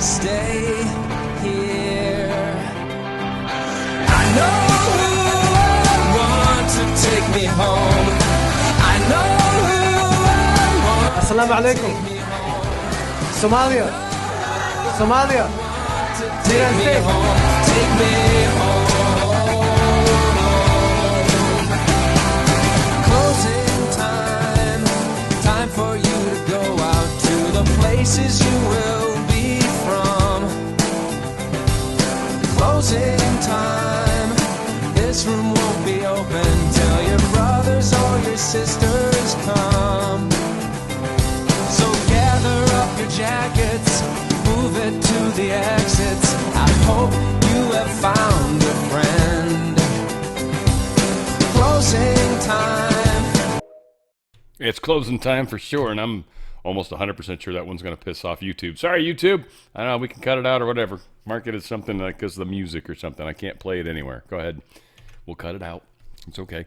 stay here. I know who I want to take me home. I know who I want. Assalamu alaikum. Somalia. Take me home. Take me home. Closing time. Time for you to go out to the places you will be from. Closing time. This room won't be open till your brothers or your sisters come. So gather up your jackets, move it to the exits. I hope you have found a friend. Closing time. It's closing time for sure, and I'm almost 100% sure that one's going to piss off YouTube. Sorry, YouTube. I don't know, we can cut it out or whatever. Mark it as something like because of the music or something. I can't play it anywhere. Go ahead. We'll cut it out. It's okay.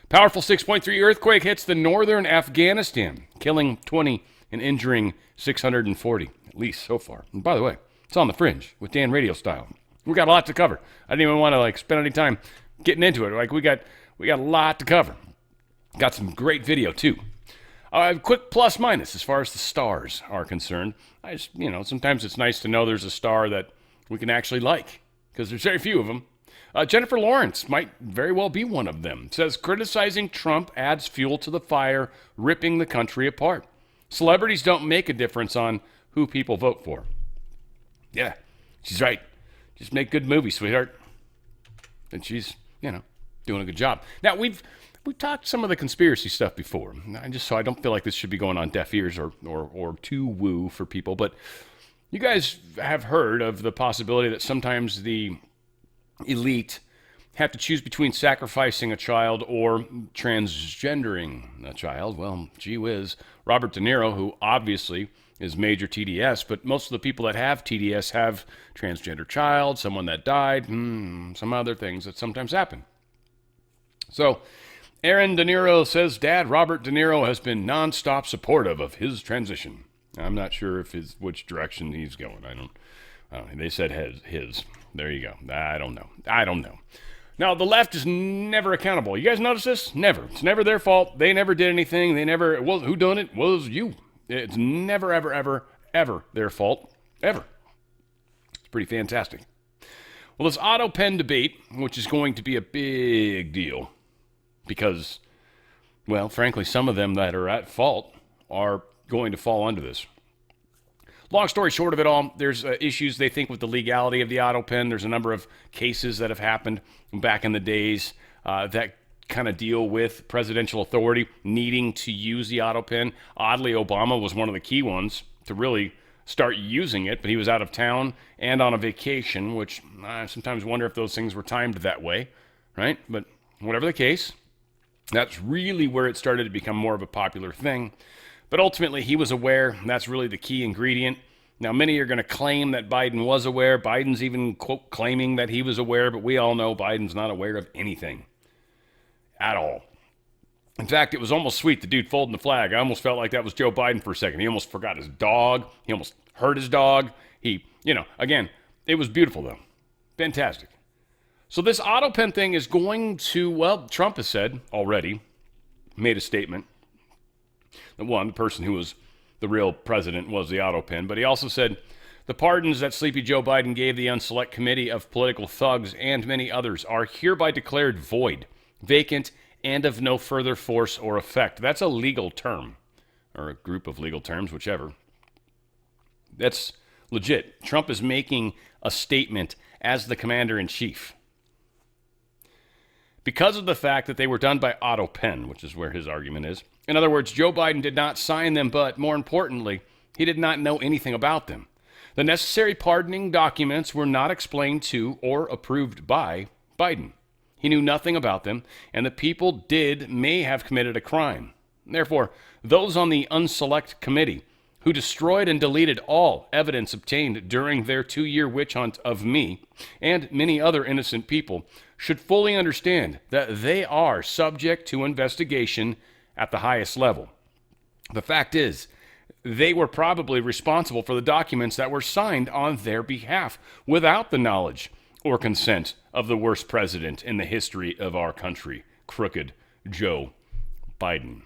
Powerful 6.3 earthquake hits the northern Afghanistan, killing 20 and injuring 640, at least so far. And by the way, it's on the Fringe with Dan RadioStyle. We got a lot to cover. I didn't even want to spend any time getting into it. We got a lot to cover. Got some great video too. Quick plus minus as far as the stars are concerned. I just, sometimes it's nice to know there's a star that we can actually like because there's very few of them. Jennifer Lawrence might very well be one of them. Says criticizing Trump adds fuel to the fire, ripping the country apart. Celebrities don't make a difference on who people vote for. Yeah, she's right. Just make good movies, sweetheart. And she's, doing a good job. Now, we've talked some of the conspiracy stuff before. So I don't feel like this should be going on deaf ears or too woo for people. But you guys have heard of the possibility that sometimes the elite have to choose between sacrificing a child or transgendering a child. Well, gee whiz. Robert De Niro, who obviously is major TDS, but most of the people that have TDS have transgender child, someone that died, some other things that sometimes happen. So, Aaron De Niro says Dad Robert De Niro has been nonstop supportive of his transition. I'm not sure which direction he's going. I don't. They said his. There you go. I don't know. Now, the left is never accountable. You guys notice this? Never. It's never their fault. They never did anything. Who done it? Was you. It's never, ever, ever, ever their fault. Ever. It's pretty fantastic. Well, this auto pen debate, which is going to be a big deal because, well, frankly, some of them that are at fault are going to fall under this. Long story short of it all, there's issues, they think, with the legality of the auto pen. There's a number of cases that have happened back in the days that kind of deal with presidential authority needing to use the auto pen. Oddly, Obama was one of the key ones to really start using it, but he was out of town and on a vacation, which I sometimes wonder if those things were timed that way, right? But whatever the case, that's really where it started to become more of a popular thing. But ultimately, he was aware. That's really the key ingredient. Now, many are going to claim that Biden was aware. Biden's even, quote, claiming that he was aware, but we all know Biden's not aware of anything at all. In fact, it was almost sweet, the dude folding the flag. I almost felt like that was Joe Biden for a second. He almost forgot his dog. He almost hurt his dog. Again, it was beautiful, though. Fantastic. So this auto pen thing is going to, well, Trump has said already, made a statement. The person who was the real president was the auto pen, but he also said the pardons that Sleepy Joe Biden gave the unselect committee of political thugs and many others are hereby declared void, vacant, and of no further force or effect. That's a legal term, or a group of legal terms, whichever. That's legit. Trump is making a statement as the commander-in-chief. Because of the fact that they were done by auto pen, which is where his argument is. In other words, Joe Biden did not sign them, but more importantly, he did not know anything about them. The necessary pardoning documents were not explained to or approved by Biden. He knew nothing about them, and the people may have committed a crime. Therefore, those on the unselect committee who destroyed and deleted all evidence obtained during their 2-year witch hunt of me and many other innocent people should fully understand that they are subject to investigation at the highest level. The fact is, they were probably responsible for the documents that were signed on their behalf without the knowledge or consent of the worst president in the history of our country, crooked Joe Biden.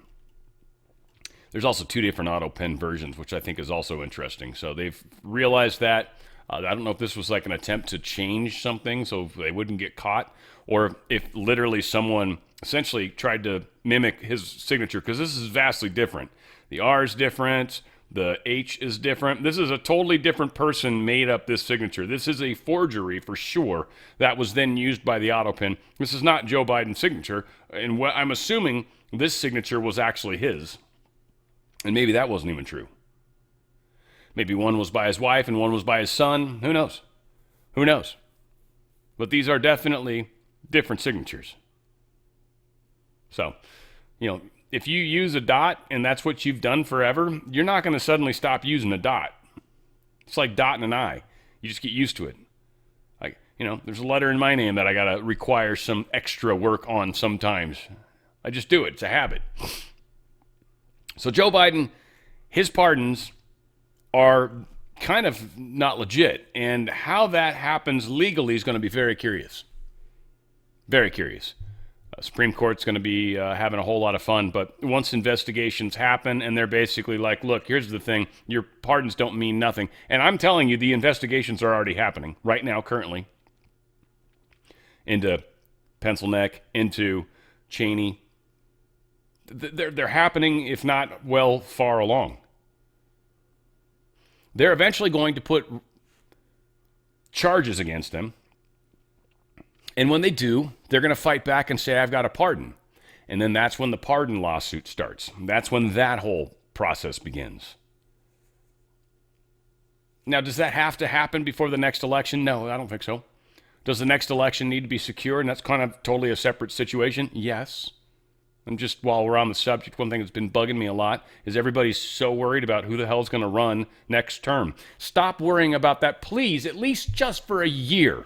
There's also 2 different auto pen versions, which I think is also interesting. So they've realized that. I don't know if this was like an attempt to change something so they wouldn't get caught, or if literally someone essentially tried to mimic his signature, because this is vastly different. The R is different. The H is different. This is a totally different person made up this signature. This is a forgery for sure that was then used by the auto pen. This is not Joe Biden's signature, and what I'm assuming this signature was actually his. And maybe that wasn't even true. Maybe one was by his wife and one was by his son. Who knows? Who knows? But these are definitely different signatures. So, if you use a dot and that's what you've done forever, you're not going to suddenly stop using a dot. It's like dot and an I. You just get used to it. Like, there's a letter in my name that I got to require some extra work on sometimes. I just do it. It's a habit. So Joe Biden, his pardons are kind of not legit. And how that happens legally is going to be very curious. Very curious. Supreme Court's going to be having a whole lot of fun, but once investigations happen and they're basically like, look, here's the thing, your pardons don't mean nothing. And I'm telling you, the investigations are already happening right now, currently, into Pencil Neck, into Cheney. They're happening, if not, far along. They're eventually going to put charges against them. And when they do, they're going to fight back and say, I've got a pardon. And then that's when the pardon lawsuit starts. That's when that whole process begins. Now, does that have to happen before the next election? No, I don't think so. Does the next election need to be secure? And that's kind of totally a separate situation? Yes. And just while we're on the subject, one thing that's been bugging me a lot is everybody's so worried about who the hell's going to run next term. Stop worrying about that, please, at least just for a year.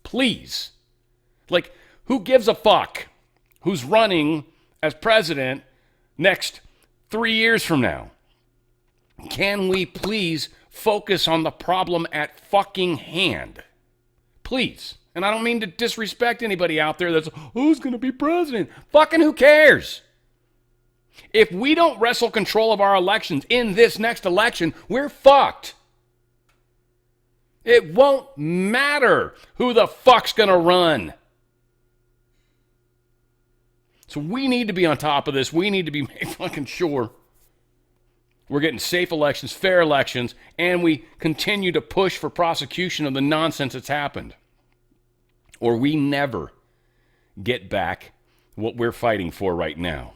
Please. Like, who gives a fuck who's running as president next 3 years from now? Can we please focus on the problem at fucking hand? Please. And I don't mean to disrespect anybody out there that's, who's going to be president? Fucking who cares? If we don't wrestle control of our elections in this next election, we're fucked. It won't matter who the fuck's going to run. So we need to be on top of this. We need to be fucking sure we're getting safe elections, fair elections, and we continue to push for prosecution of the nonsense that's happened. Or we never get back what we're fighting for right now.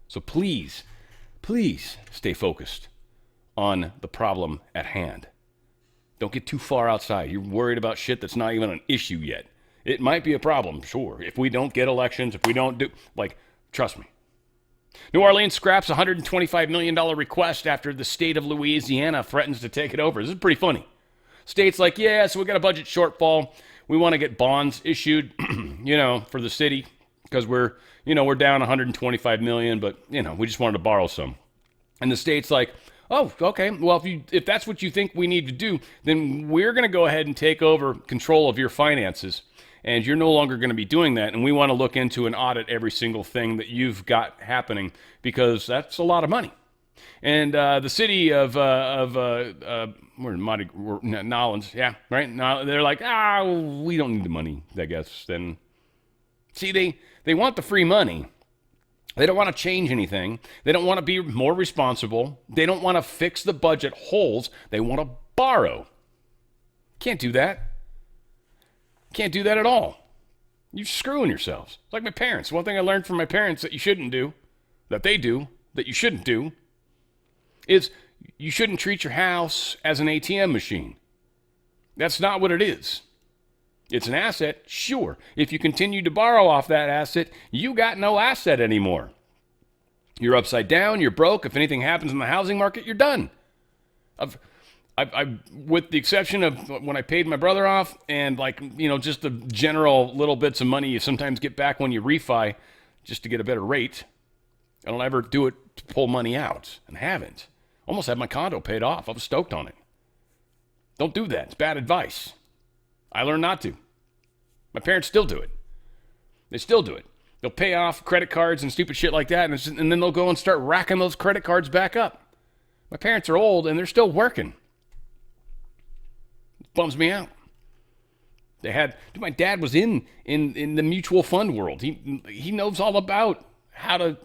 So please, please stay focused on the problem at hand. Don't get too far outside. You're worried about shit that's not even an issue yet. It might be a problem, sure. If we don't get elections, if we don't do, trust me. New Orleans scraps $125 million request after the state of Louisiana threatens to take it over. This is pretty funny. State's like, yeah, so we got a budget shortfall. We want to get bonds issued, for the city because we're down $125 million, but, we just wanted to borrow some. And the state's like, oh, okay, well, if that's what you think we need to do, then we're going to go ahead and take over control of your finances. And you're no longer going to be doing that. And we want to look into and audit every single thing that you've got happening because that's a lot of money. And the city of Nolens, yeah, right? They're like, we don't need the money, I guess. Then, see, they want the free money. They don't want to change anything. They don't want to be more responsible. They don't want to fix the budget holes. They want to borrow. Can't do that. Can't do that at all. You're screwing yourselves. It's like my parents. One thing I learned from my parents that you shouldn't do, that they do, that you shouldn't do, is you shouldn't treat your house as an ATM machine. That's not what it is. It's an asset, sure. If you continue to borrow off that asset, you got no asset anymore. You're upside down, you're broke. If anything happens in the housing market, you're done. I with the exception of when I paid my brother off and just the general little bits of money you sometimes get back when you refi just to get a better rate, I don't ever do it to pull money out and haven't. Almost had my condo paid off. I was stoked on it. Don't do that. It's bad advice. I learned not to. My parents still do it. They still do it. They'll pay off credit cards and stupid shit like that, and then they'll go and start racking those credit cards back up. My parents are old, and they're still working. It bums me out. My dad was in the mutual fund world. He knows all about how to,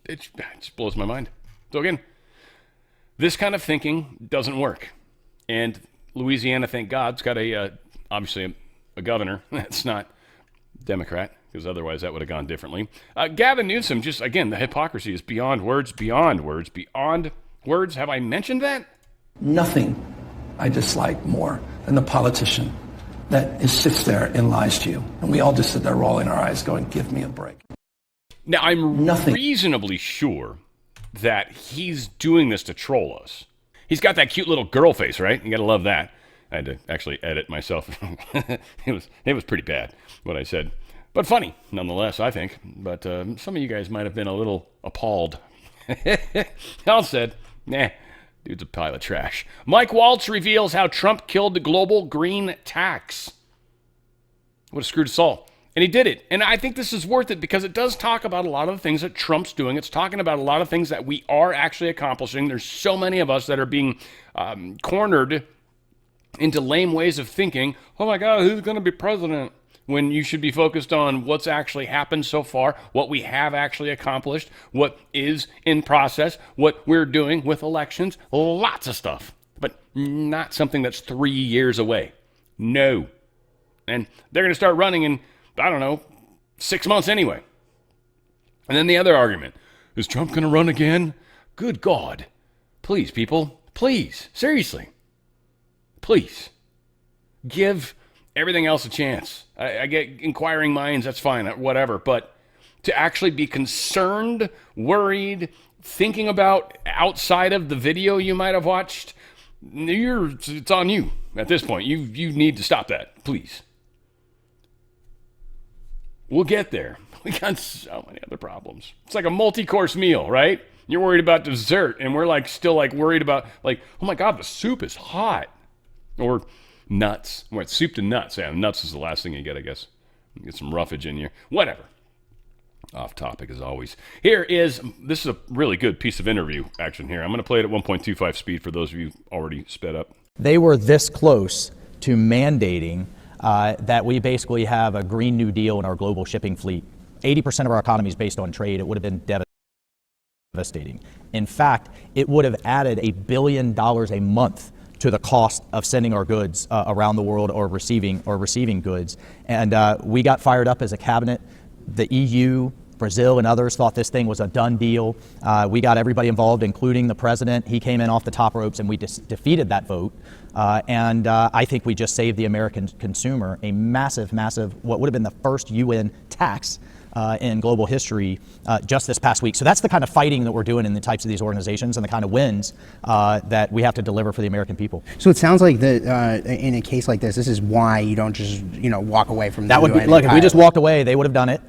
it just blows my mind. So again, this kind of thinking doesn't work. And Louisiana, thank God, has got obviously a governor that's not Democrat, because otherwise that would have gone differently. Gavin Newsom, just again, the hypocrisy is beyond words, beyond words, beyond words. Have I mentioned that? Nothing I dislike more than the politician that sits there and lies to you. And we all just sit there rolling our eyes going, give me a break. Now, I'm reasonably sure that he's doing this to troll us. He's got that cute little girl face, right? You gotta love that. I had to actually edit myself. It was pretty bad, what I said. But funny, nonetheless, I think. But some of you guys might have been a little appalled. All said, nah, dude's a pile of trash. Mike Waltz reveals how Trump killed the global green tax. What a screwed us all. And he did it. And I think this is worth it because it does talk about a lot of the things that Trump's doing. It's talking about a lot of things that we are actually accomplishing. There's so many of us that are being cornered into lame ways of thinking, oh my God, who's going to be president? When you should be focused on what's actually happened so far, what we have actually accomplished, what is in process, what we're doing with elections, lots of stuff, but not something that's 3 years away. No. And they're going to start running in, 6 months anyway. And then the other argument, is Trump going to run again? Good God. Please, people, please, seriously. Please, give everything else a chance. I get inquiring minds, that's fine, whatever. But to actually be concerned, worried, thinking about outside of the video you might have watched, it's on you at this point. You need to stop that, please. We'll get there. We got so many other problems. It's like a multi-course meal, right? You're worried about dessert, and we're still worried about oh my God, the soup is hot. Or nuts. Well, it's soup to nuts. Yeah, nuts is the last thing you get, I guess. Get some roughage in you. Whatever. Off topic as always. This is a really good piece of interview action here. I'm going to play it at 1.25 speed for those of you already sped up. They were this close to mandating that we basically have a Green New Deal in our global shipping fleet. 80% of our economy is based on trade. It would have been devastating. In fact, it would have added $1 billion a month to the cost of sending our goods around the world or receiving goods. And we got fired up as a cabinet. The EU, Brazil, and others thought this thing was a done deal. We got everybody involved, including the president. He came in off the top ropes, and we defeated that vote. And I think we just saved the American consumer a massive, what would have been the first UN tax in global history just this past week. So that's the kind of fighting that we're doing in the types of these organizations and the kind of wins that we have to deliver for the American people. So it sounds like that in a case like this is why you don't just walk away from that. Look, if we just walked away, they would have done it.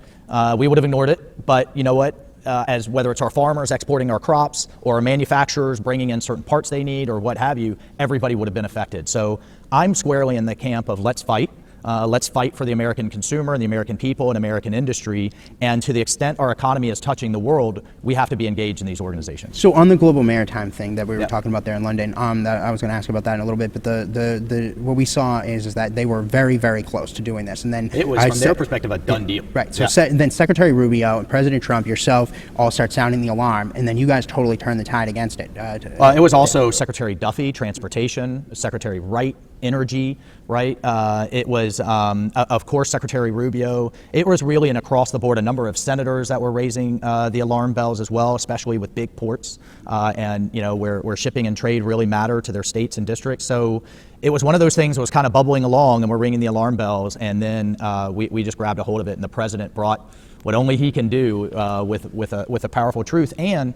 We would have ignored it. But you know what? As whether it's our farmers exporting our crops or our manufacturers bringing in certain parts they need or what have you, everybody would have been affected. So I'm squarely in the camp of let's fight. Let's fight for the American consumer and the American people and American industry. And to the extent our economy is touching the world, we have to be engaged in these organizations. So on the global maritime thing that we were talking about there in London, that I was going to ask about that in a little bit. But the what we saw is that they were very, very close to doing this. And then it was, from their perspective, a done deal. Right. So then Secretary Rubio and President Trump, yourself, all start sounding the alarm. And then you guys totally turn the tide against it. It was also Secretary Duffy, Transportation, Secretary Wright, Energy, right? It was, of course, Secretary Rubio. It was really an across the board, a number of senators that were raising the alarm bells as well, especially with big ports and, where shipping and trade really matter to their states and districts. So it was one of those things that was kind of bubbling along and we're ringing the alarm bells. And then we just grabbed a hold of it, and the president brought what only he can do with a powerful truth. And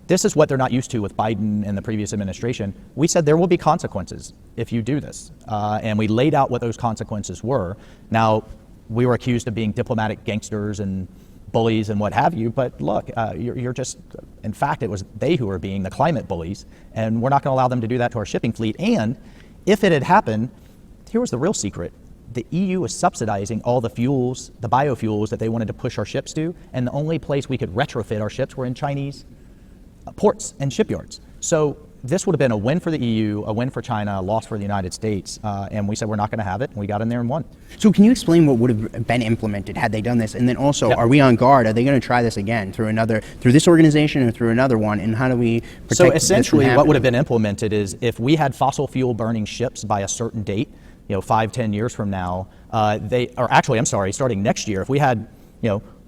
this is what they're not used to with Biden and the previous administration. We said there will be consequences if you do this. And we laid out what those consequences were. Now, we were accused of being diplomatic gangsters and bullies and what have you. But look, you're just, in fact, it was they who were being the climate bullies, and we're not going to allow them to do that to our shipping fleet. And if it had happened, here was the real secret. The EU was subsidizing all the fuels, the biofuels that they wanted to push our ships to, and the only place we could retrofit our ships were in Chinese ports and shipyards. So this would have been a win for the EU, a win for China, a loss for the United States, and we said we're not going to have it, and we got in there and won. So can you explain what would have been implemented had they done this? And then also, are we on guard? Are they going to try this again through this organization or through another one? And how do we protect So essentially this from what would happening? have been implemented is if we had fossil fuel burning ships by a certain date, 5-10 years from now, starting next year, if we had,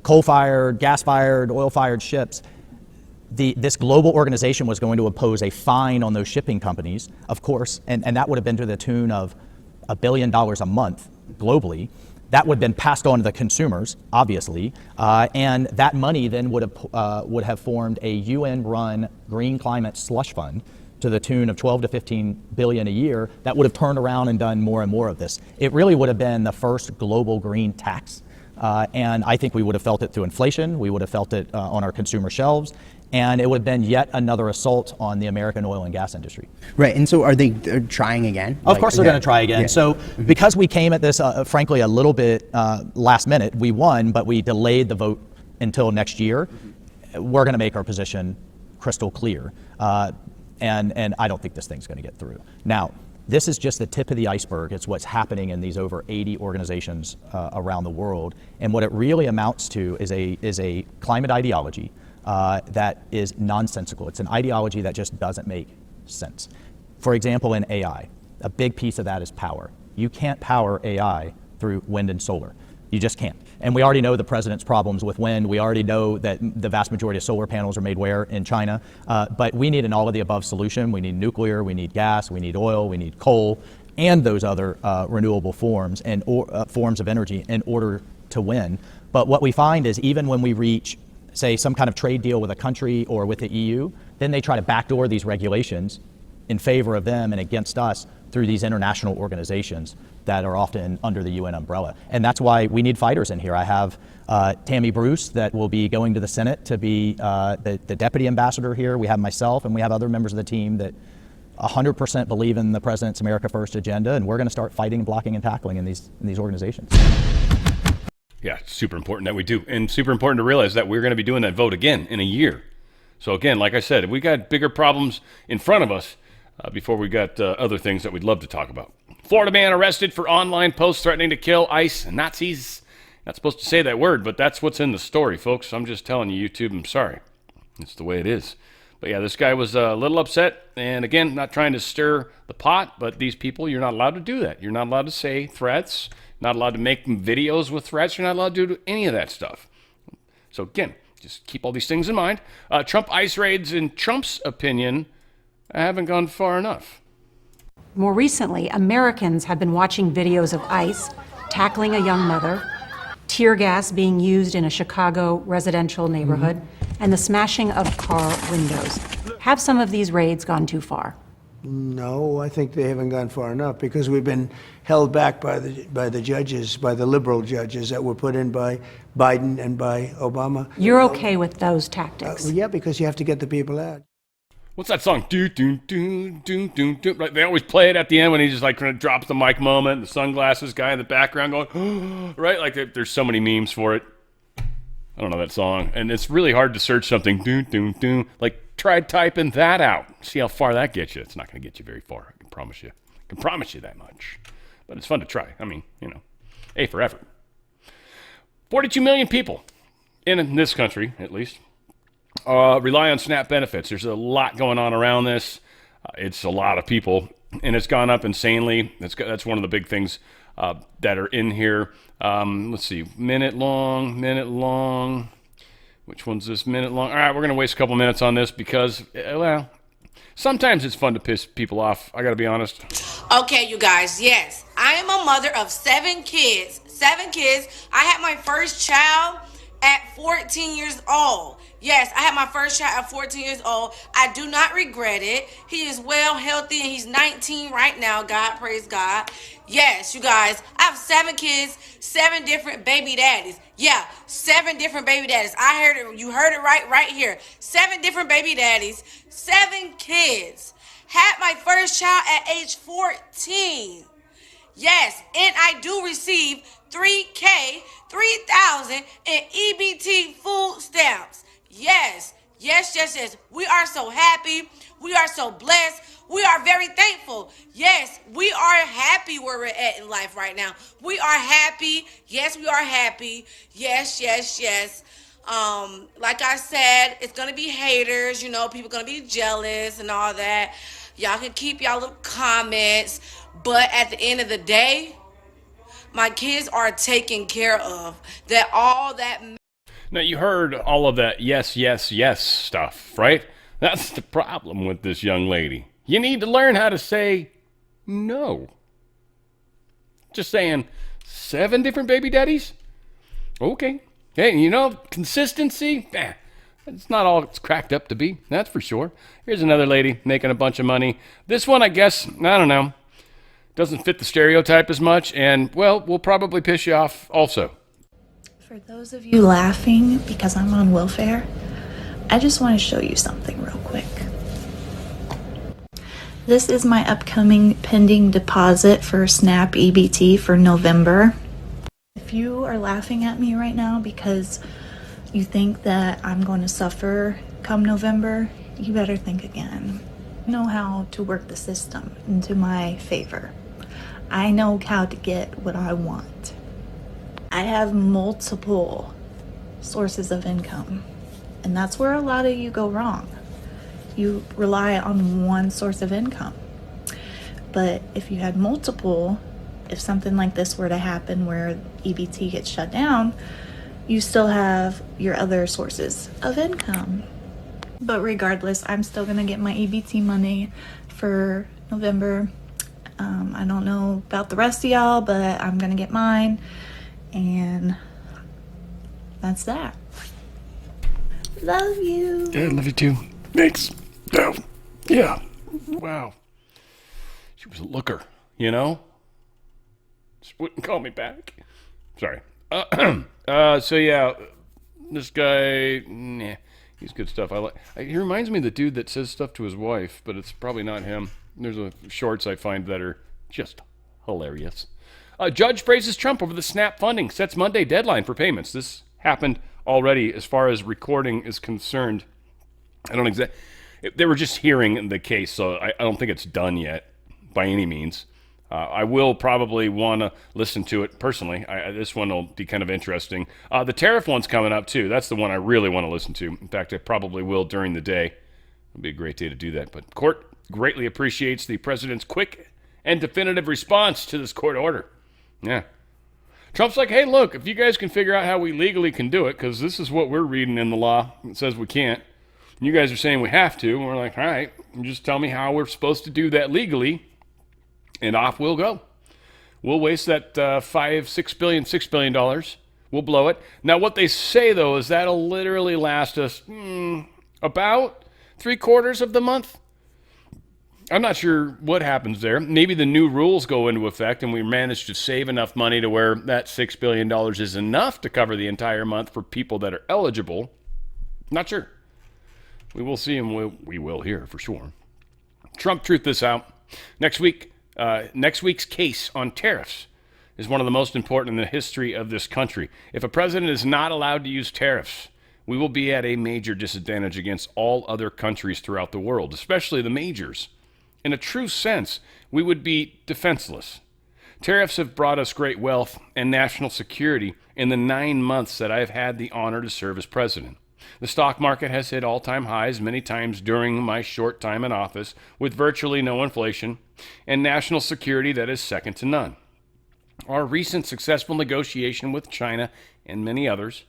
coal-fired, gas-fired, oil-fired ships, this global organization was going to impose a fine on those shipping companies, of course, and that would have been to the tune of $1 billion a month globally. That would have been passed on to the consumers, obviously, and that money then would have formed a UN-run green climate slush fund to the tune of 12 to 15 billion a year that would have turned around and done more and more of this. It really would have been the first global green tax, and I think we would have felt it through inflation, we would have felt it on our consumer shelves, and it would have been yet another assault on the American oil and gas industry. Right, and so they're trying again? Of course they're going to try again. Yeah. So because we came at this, frankly, a little bit last minute, we won, but we delayed the vote until next year. We're going to make our position crystal clear. And I don't think this thing's going to get through. Now, this is just the tip of the iceberg. It's what's happening in these over 80 organizations around the world. And what it really amounts to is a climate ideology that is nonsensical. It's an ideology that just doesn't make sense. For example, in AI, a big piece of that is power. You can't power AI through wind and solar. You just can't. And we already know the president's problems with wind. We already know that the vast majority of solar panels are made where? In China. But we need an all-of-the-above solution. We need nuclear, we need gas, we need oil, we need coal, and those other renewable forms and forms of energy in order to win. But what we find is even when we reach, say, some kind of trade deal with a country or with the EU, then they try to backdoor these regulations in favor of them and against us through these international organizations that are often under the UN umbrella. And that's why we need fighters in here. I have Tammy Bruce that will be going to the Senate to be the deputy ambassador here. We have myself and we have other members of the team that 100% believe in the President's America First agenda, and we're going to start fighting, blocking, and tackling in these organizations. Yeah, it's super important that we do. And super important to realize that we're going to be doing that vote again in a year. So again, like I said, we got bigger problems in front of us before we got other things that we'd love to talk about. Florida man arrested for online posts threatening to kill ICE and Nazis. Not supposed to say that word, but that's what's in the story, folks. I'm just telling you, YouTube, I'm sorry. It's the way it is. But yeah, this guy was a little upset. And again, not trying to stir the pot, but these people, you're not allowed to do that. You're not allowed to say threats. Not allowed to make videos with threats. You're not allowed to do any of that stuff. So again, just keep all these things in mind. Trump ICE raids, in Trump's opinion, haven't gone far enough. More recently, Americans have been watching videos of ICE tackling a young mother, tear gas being used in a Chicago residential neighborhood, and the smashing of car windows. Have some of these raids gone too far? No, I think they haven't gone far enough because we've been held back by the judges, by the liberal judges that were put in by Biden and by Obama. You're okay with those tactics? Yeah, because you have to get the people out. What's that song? Do do do do do do. Right, they always play it at the end when he just like kind of drops the mic moment. The sunglasses guy in the background going, right? Like there's so many memes for it. I don't know that song, and it's really hard to search something. Do do do. Like try typing that out. See how far that gets you. It's not going to get you very far. I can promise you. I can promise you that much. But it's fun to try. I mean, A for effort. 42 million people in this country, at least, rely on SNAP benefits. There's a lot going on around this. It's a lot of people, and it's gone up insanely. That's one of the big things that are in here. Let's see, minute long. Which one's this minute long? All right, we're going to waste a couple minutes on this because, well, sometimes it's fun to piss people off. I got to be honest. Okay, you guys, yes. I am a mother of 7 kids. 7 kids. I had my first child at 14 years old. Yes, I had my first child at 14 years old. I do not regret it. He is well, healthy, and he's 19 right now. God, praise God. Yes, you guys, I have 7 kids, 7 different baby daddies. Yeah, 7 different baby daddies. I heard it. You heard it right here. 7 different baby daddies, 7 kids. Had my first child at age 14. Yes, and I do receive 3K, 3,000 in EBT food stamps. Yes. We are so happy. We are so blessed. We are very thankful. Yes, we are happy where we're at in life right now. We are happy. Yes, we are happy. Yes. Like I said, it's gonna be haters, people gonna be jealous and all that. Y'all can keep y'all little comments, but at the end of the day, my kids are taken care of. Now, you heard all of that yes stuff, right? That's the problem with this young lady. You need to learn how to say no. Just saying 7 different baby daddies? Okay. Hey, consistency? It's not all it's cracked up to be, that's for sure. Here's another lady making a bunch of money. This one, I guess, I don't know, doesn't fit the stereotype as much, and, well, will probably piss you off also. For those of you laughing because I'm on welfare, I just want to show you something real quick. This is my upcoming pending deposit for SNAP EBT for November. If you are laughing at me right now because you think that I'm going to suffer come November, you better think again. I know how to work the system into my favor. I know how to get what I want. I have multiple sources of income, and that's where a lot of you go wrong. You rely on one source of income. But if you had multiple, if something like this were to happen where EBT gets shut down, you still have your other sources of income. But regardless, I'm still gonna get my EBT money for November. I don't know about the rest of y'all, but I'm gonna get mine, and that's that. Love you. Yeah, love you too. Thanks. No. Yeah. Wow. She was a looker, Just wouldn't call me back. Sorry. So yeah, this guy, he's good stuff. He reminds me of the dude that says stuff to his wife, but it's probably not him. There's shorts I find that are just hilarious. Judge praises Trump over the SNAP funding, sets Monday deadline for payments. This happened already as far as recording is concerned. They were just hearing the case, so I don't think it's done yet by any means. I will probably want to listen to it personally. This one will be kind of interesting. The tariff one's coming up too. That's the one I really want to listen to. In fact, I probably will during the day. It'll be a great day to do that. But court greatly appreciates the president's quick and definitive response to this court order. Yeah. Trump's like, hey, look, if you guys can figure out how we legally can do it, because this is what we're reading in the law. It says we can't. And you guys are saying we have to. And we're like, all right, just tell me how we're supposed to do that legally. And off we'll go. We'll waste that $6 billion. We'll blow it. Now, what they say, though, is that'll literally last us about 3/4 of the month. I'm not sure what happens there. Maybe the new rules go into effect and we manage to save enough money to where that $6 billion is enough to cover the entire month for people that are eligible. Not sure. We will see and we will hear for sure. Trump truthed this out. Next week's case on tariffs is one of the most important in the history of this country. If a president is not allowed to use tariffs, we will be at a major disadvantage against all other countries throughout the world, especially the majors. In a true sense, we would be defenseless. Tariffs have brought us great wealth and national security in the 9 months that I've had the honor to serve as president. The stock market has hit all-time highs many times during my short time in office, with virtually no inflation and national security that is second to none. Our recent successful negotiation with China and many others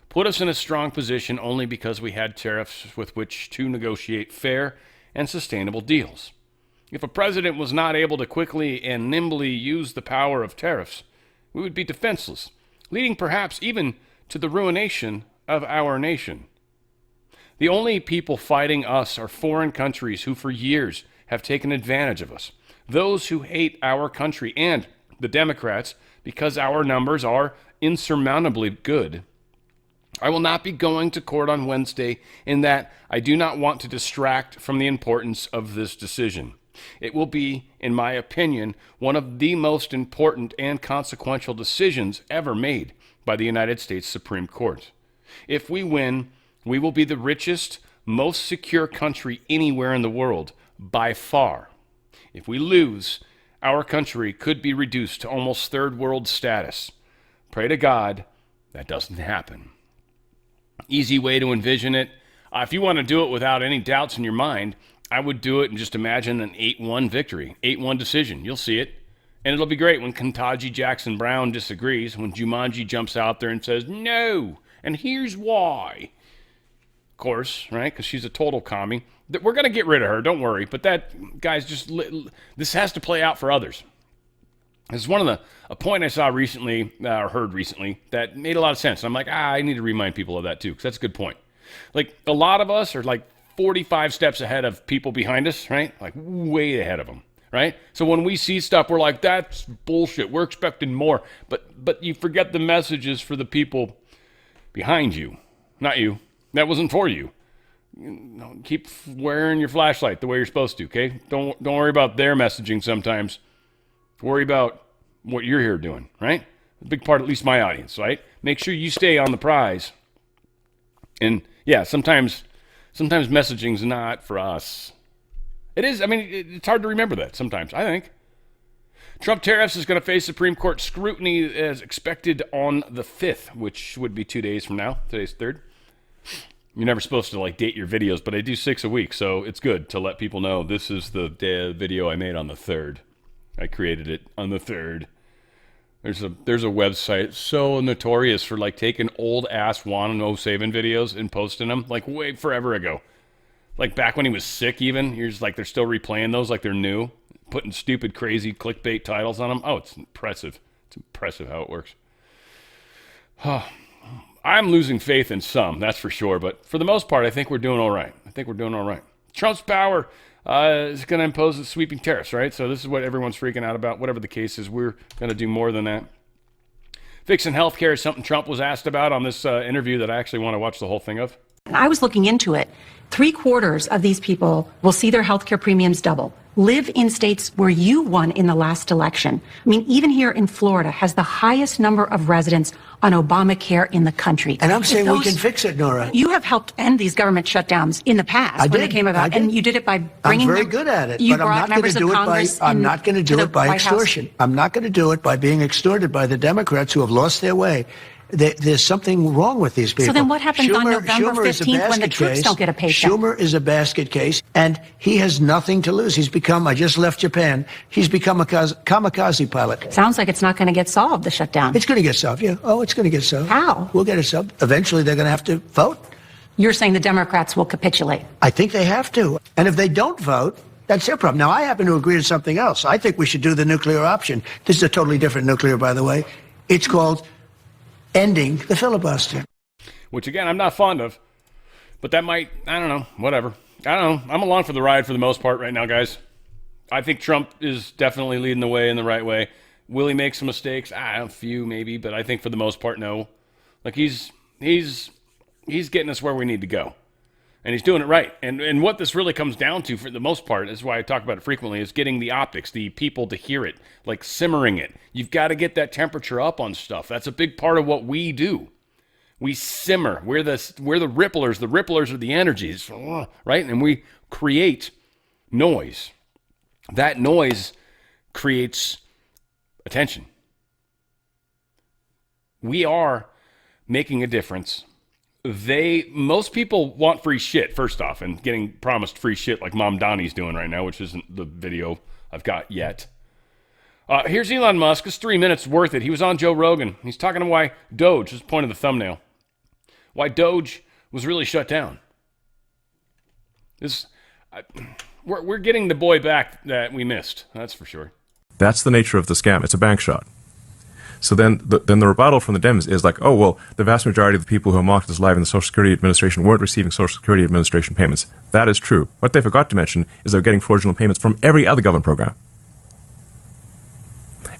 put us in a strong position only because we had tariffs with which to negotiate fair and sustainable deals. If a president was not able to quickly and nimbly use the power of tariffs, we would be defenseless, leading perhaps even to the ruination of our nation. The only people fighting us are foreign countries who for years have taken advantage of us. Those who hate our country and the Democrats because our numbers are insurmountably good. I will not be going to court on Wednesday in that I do not want to distract from the importance of this decision. It will be, in my opinion, one of the most important and consequential decisions ever made by the United States Supreme Court. If we win, we will be the richest, most secure country anywhere in the world, by far. If we lose, our country could be reduced to almost third world status. Pray to God that doesn't happen. Easy way to envision it. If you want to do it without any doubts in your mind, I would do it and just imagine an 8-1 victory, 8-1 decision. You'll see it. And it'll be great when Ketanji Jackson Brown disagrees, when Jumanji jumps out there and says, no, and here's why. Of course, right, because she's a total commie. We're going to get rid of her, don't worry. But that, guys, this has to play out for others. This is a point I saw recently, or heard recently, that made a lot of sense. I'm like, I need to remind people of that too, because that's a good point. Like, a lot of us are like 45 steps ahead of people behind us, right? Like, way ahead of them, right? So when we see stuff, we're like, that's bullshit. We're expecting more. But you forget the messages for the people behind you, not you. That wasn't for you. Keep wearing your flashlight the way you're supposed to, okay? Don't worry about their messaging sometimes. Worry about what you're here doing, right? A big part, at least my audience, right? Make sure you stay on the prize. And yeah, sometimes messaging's not for us. It is, I mean, it's hard to remember that sometimes, I think. Trump tariffs is going to face Supreme Court scrutiny as expected on the 5th, which would be 2 days from now. Today's 3rd. You're never supposed to date your videos, but I do 6 a week, so it's good to let people know this is the video I made on the 3rd. I created it on the 3rd. There's a website so notorious for taking old ass Juan O'Savin videos and posting them way forever ago. Back when he was sick even. You're just they're still replaying those like they're new. Putting stupid crazy clickbait titles on them. Oh, it's impressive. It's impressive how it works. I'm losing faith in some, that's for sure. But for the most part, I think we're doing all right. Trump's power is going to impose its sweeping tariffs, right? So this is what everyone's freaking out about. Whatever the case is, we're going to do more than that. Fixing healthcare is something Trump was asked about on this interview that I actually want to watch the whole thing of. I was looking into it. 3/4 of these people will see their healthcare premiums double. Live in states where you won in the last election. I mean, even here in Florida has the highest number of residents on Obamacare in the country. And I'm saying we can fix it, Nora. You have helped end these government shutdowns in the past when they came about, and you did it by bringing. I'm very good at it, you but I'm not going to do it by. I'm not going to do it by extortion. I'm not going to do it by being extorted by the Democrats who have lost their way. There's something wrong with these people. So then what happens on November 15th when the troops don't get a paycheck? Schumer is a basket case, and he has nothing to lose. I just left Japan. He's become a kamikaze pilot. Sounds like it's not going to get solved, the shutdown. It's going to get solved, yeah. Oh, it's going to get solved. How? We'll get it solved. Eventually, they're going to have to vote. You're saying the Democrats will capitulate? I think they have to. And if they don't vote, that's their problem. Now, I happen to agree to something else. I think we should do the nuclear option. This is a totally different nuclear, by the way. It's called ending the filibuster. Which, again, I'm not fond of. But that might, I don't know, whatever. I don't know. I'm along for the ride for the most part right now, guys. I think Trump is definitely leading the way in the right way. Will he make some mistakes? A few maybe, but I think for the most part, no. He's getting us where we need to go. And he's doing it right. And what this really comes down to, for the most part, is why I talk about it frequently, is getting the optics, the people to hear it, simmering it. You've got to get that temperature up on stuff. That's a big part of what we do. We simmer. We're the ripplers. The ripplers are the energies, right? And we create noise. That noise creates attention. We are making a difference. Most people want free shit, first off, and getting promised free shit like Mom Donnie's doing right now, which isn't the video I've got yet. Here's Elon Musk. It's 3 minutes worth it. He was on Joe Rogan. He's talking to why Doge, just point of the thumbnail, why Doge was really shut down. We're getting the boy back that we missed. That's for sure. That's the nature of the scam. It's a bank shot. So then the rebuttal from the Dems is like, oh, well, the vast majority of the people who are marked as live in the Social Security Administration weren't receiving Social Security Administration payments. That is true. What they forgot to mention is they're getting fraudulent payments from every other government program.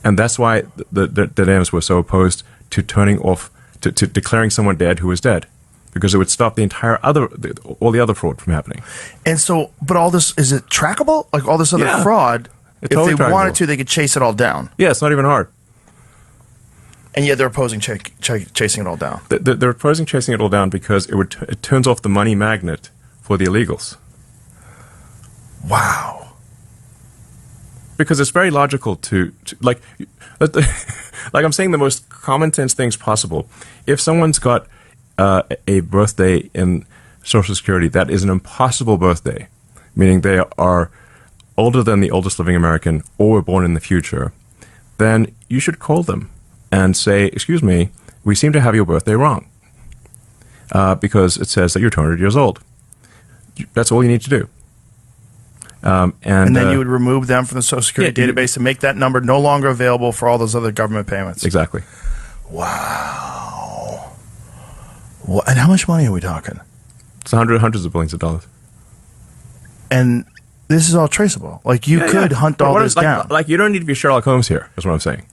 And that's why the Dems were so opposed to turning off, to declaring someone dead who was dead, because it would stop all the other fraud from happening. And so, but all this, is it trackable? Like all this other fraud, if totally they wanted trackable. to, they could chase it all down. Yeah, it's not even hard. And yet they're opposing chasing it all down. They're opposing chasing it all down because it turns off the money magnet for the illegals. Wow. Because it's very logical to like I'm saying the most common sense things possible. If someone's got a birthday in Social Security that is an impossible birthday, meaning they are older than the oldest living American or were born in the future, then you should call them and say, excuse me, we seem to have your birthday wrong, because it says that you're 200 years old. That's all you need to do. And then you would remove them from the Social Security database and make that number no longer available for all those other government payments. Exactly. Wow. And how much money are we talking? It's hundreds of billions of dollars. And this is all traceable. Like you could hunt all this down. Like you don't need to be Sherlock Holmes here, is what I'm saying.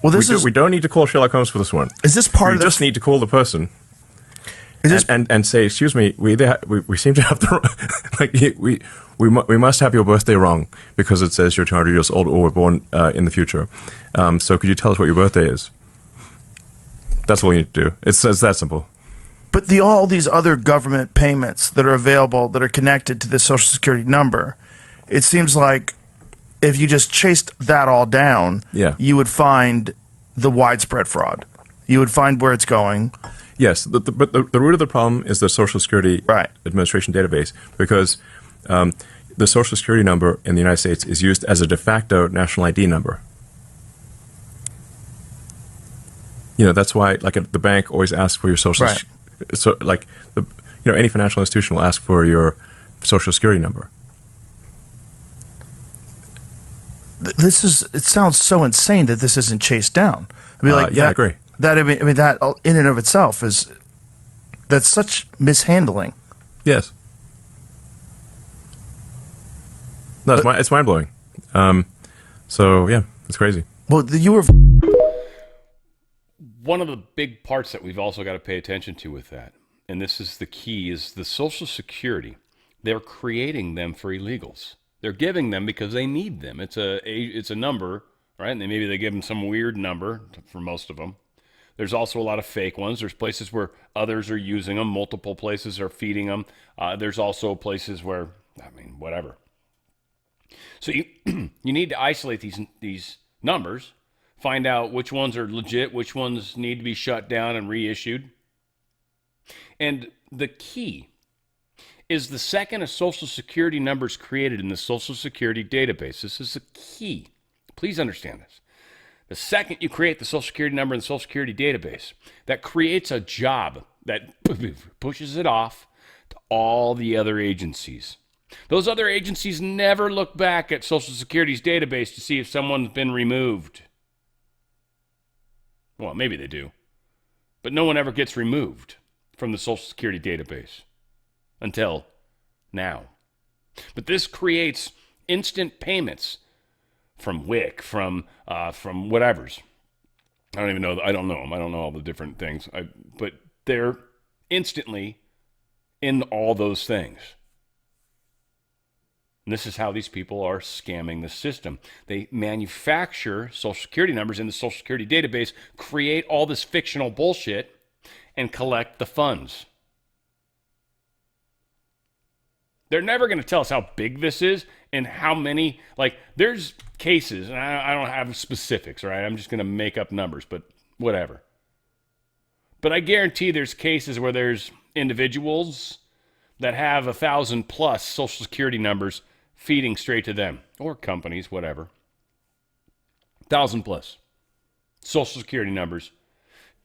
Well, we don't need to call Sherlock Holmes for this one. Is this part of We just need to call the person and say, excuse me, we seem to have the we must have your birthday wrong because it says you're 200 years old or were born in the future. So could you tell us what your birthday is? That's all you need to do. It's that simple. But all these other government payments that are available that are connected to the Social Security number, it seems like if you just chased that all down, you would find the widespread fraud. You would find where it's going. Yes, but the root of the problem is the Social Security Administration database, because the Social Security number in the United States is used as a de facto national ID number. You know, that's why, like, the bank always asks for your social. So, like, any financial institution will ask for your Social Security number. It sounds so insane that this isn't chased down. I mean, I agree. That in and of itself that's such mishandling. Yes. No, it's mind blowing. So yeah, it's crazy. Well, you were one of the big parts that we've also got to pay attention to with that, and this is the key, is the Social Security. They're creating them for illegals. They're giving them because they need them. It's a number, right? And maybe they give them some weird number for most of them. There's also a lot of fake ones. There's places where others are using them. Multiple places are feeding them. There's also places where, whatever. So you you need to isolate these numbers, find out which ones are legit, which ones need to be shut down and reissued. And the key is the second a Social Security number is created in the Social Security database. This is the key. Please understand this. The second you create the Social Security number in the Social Security database, that creates a job that pushes it off to all the other agencies. Those other agencies never look back at Social Security's database to see if someone's been removed. Well, maybe they do. But no one ever gets removed from the Social Security database until now. But this creates instant payments from WIC, from whatever's. I don't even know. I don't know them. I don't know all the different things. But they're instantly in all those things. And this is how these people are scamming the system. They manufacture Social Security numbers in the Social Security database, create all this fictional bullshit, and collect the funds. They're never going to tell us how big this is and how many, there's cases, and I don't have specifics, right? I'm just going to make up numbers, but whatever. But I guarantee there's cases where there's individuals that have 1,000+ Social Security numbers feeding straight to them, or companies, whatever. 1,000+ Social Security numbers,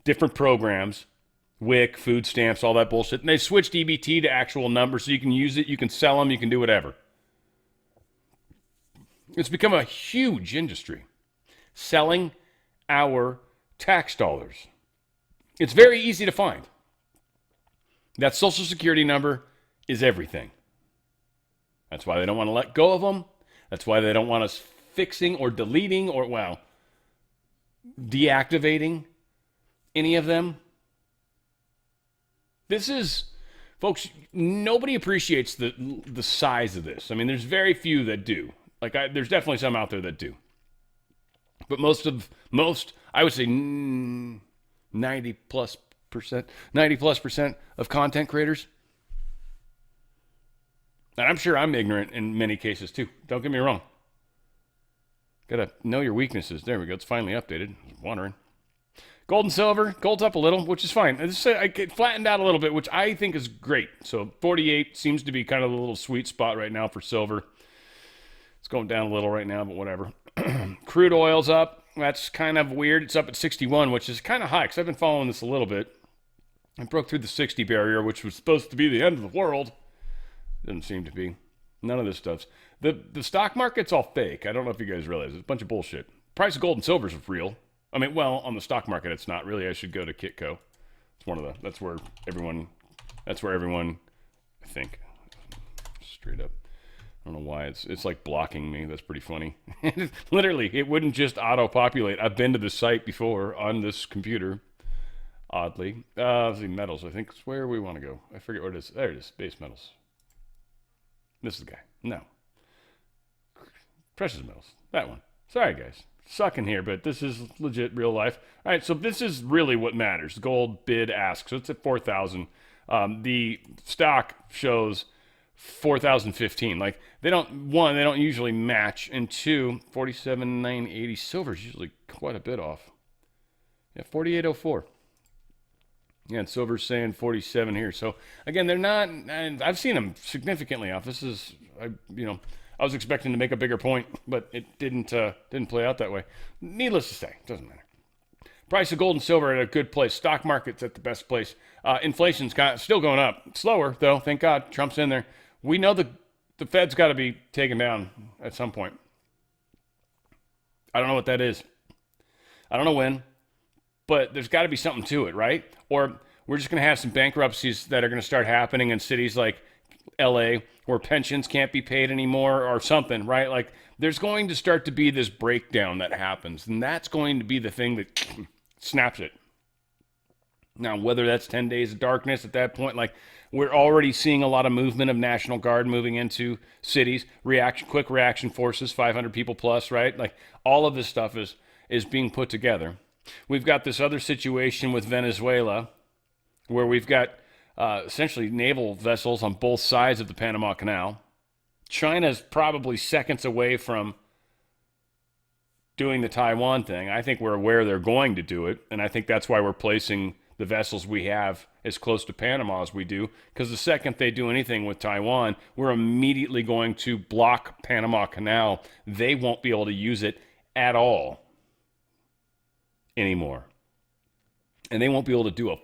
different programs, WIC, food stamps, all that bullshit. And they switched EBT to actual numbers so you can use it, you can sell them, you can do whatever. It's become a huge industry. Selling our tax dollars. It's very easy to find. That Social Security number is everything. That's why they don't want to let go of them. That's why they don't want us fixing or deleting or, deactivating any of them. This is, folks, nobody appreciates the size of this. I mean, there's very few that do. There's definitely some out there that do. But most, I would say 90 plus percent of content creators. And I'm sure I'm ignorant in many cases too. Don't get me wrong. Gotta know your weaknesses. There we go. It's finally updated. I was wondering. Gold and silver. Gold's up a little, which is fine. It flattened out a little bit, which I think is great. So 48 seems to be kind of the little sweet spot right now for silver. It's going down a little right now, but whatever. Crude oil's up. That's kind of weird. It's up at 61, which is kind of high because I've been following this a little bit. I broke through the 60 barrier, which was supposed to be the end of the world. Doesn't seem to be. None of this stuff's. The stock market's all fake. I don't know if you guys realize. It's a bunch of bullshit. Price of gold and silver is real. I mean, on the stock market, it's not really. I should go to Kitco. It's that's where everyone, I think, straight up. I don't know why it's like blocking me. That's pretty funny. Literally, it wouldn't just auto-populate. I've been to the site before on this computer. Oddly. Let's see, metals. I think it's where we want to go. I forget what it is. There it is. Base metals. This is the guy. No. Precious metals. That one. Sorry, guys. Sucking here, but this is legit real life. All right, so this is really what matters. Gold bid ask. So it's at 4,000. The stock shows 4,015. They don't usually match. And two, 47,980. Silver's usually quite a bit off. Yeah, 4804. Yeah, and silver's saying 47 here. So again, they're not. And I've seen them significantly off. This is, I was expecting to make a bigger point, but it didn't play out that way. Needless to say, it doesn't matter. Price of gold and silver at a good place. Stock market's at the best place. Inflation's still going up. Slower, though. Thank God. Trump's in there. We know the Fed's got to be taken down at some point. I don't know what that is. I don't know when, but there's got to be something to it, right? Or we're just going to have some bankruptcies that are going to start happening in cities like LA where pensions can't be paid anymore or something, right? There's going to start to be this breakdown that happens, and that's going to be the thing that snaps it. Now, whether that's 10 days of darkness at that point, we're already seeing a lot of movement of National Guard moving into cities, quick reaction forces, 500 people plus, right? All of this stuff is being put together. We've got this other situation with Venezuela where we've got essentially naval vessels on both sides of the Panama Canal. China's probably seconds away from doing the Taiwan thing. I think we're aware they're going to do it, and I think that's why we're placing the vessels we have as close to Panama as we do, because the second they do anything with Taiwan, we're immediately going to block Panama Canal. They won't be able to use it at all anymore. And they won't be able to do a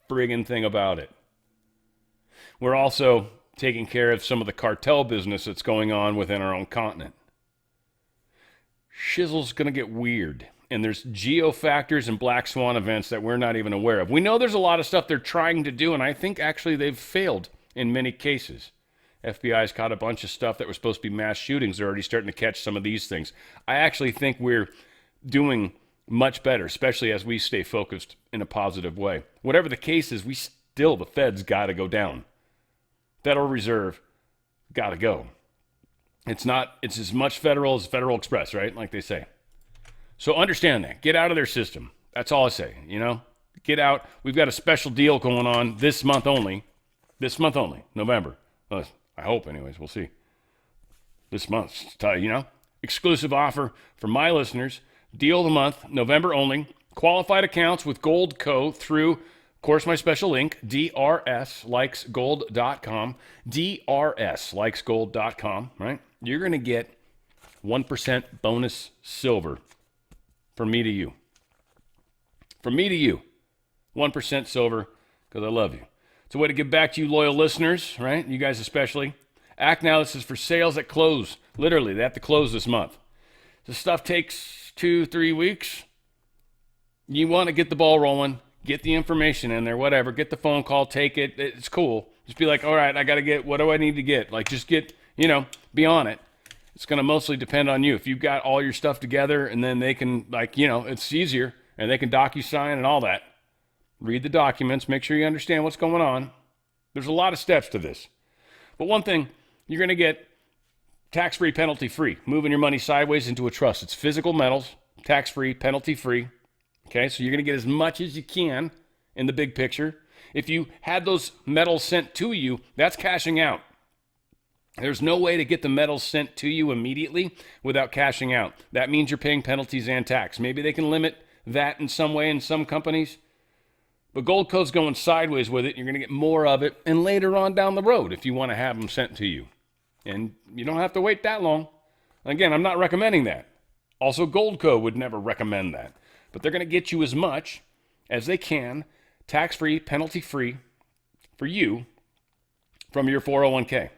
friggin' thing about it. We're also taking care of some of the cartel business that's going on within our own continent. Shizzle's going to get weird. And there's geo factors and black swan events that we're not even aware of. We know there's a lot of stuff they're trying to do, and I think actually they've failed in many cases. FBI's caught a bunch of stuff that was supposed to be mass shootings. They're already starting to catch some of these things. I actually think we're doing much better, especially as we stay focused in a positive way. Whatever the case is, the Fed's got to go down. Federal Reserve got to go. It's as much federal as Federal Express, right? Like they say. So understand that. Get out of their system. That's all I say, Get out. We've got a special deal going on this month only. This month only, November. Well, I hope anyways. We'll see. This month, exclusive offer for my listeners. Deal of the month, November only. Qualified accounts with Gold Co. through, of course, my special link, drslikesgold.com. drslikesgold.com, right? You're going to get 1% bonus silver from me to you. From me to you. 1% silver because I love you. It's a way to give back to you loyal listeners, right? You guys especially. Act now. This is for sales at close. Literally, they have to close this month. This stuff takes 2-3 weeks. You want to get the ball rolling, get the information in there, whatever, get the phone call, take it. It's cool. Just be like, all right, I got to get, what do I need to get? Like, just get, be on it. It's going to mostly depend on you. If you've got all your stuff together and then they can, it's easier and they can DocuSign and all that. Read the documents, make sure you understand what's going on. There's a lot of steps to this. But one thing, you're going to get tax-free, penalty-free, moving your money sideways into a trust. It's physical metals, tax-free, penalty-free. Okay, so you're going to get as much as you can in the big picture. If you had those metals sent to you, that's cashing out. There's no way to get the metals sent to you immediately without cashing out. That means you're paying penalties and tax. Maybe they can limit that in some way in some companies. But Goldco's going sideways with it. You're going to get more of it. And later on down the road, if you want to have them sent to you. And you don't have to wait that long. Again, I'm not recommending that. Also, Goldco would never recommend that. But they're going to get you as much as they can, tax-free, penalty-free, for you from your 401k.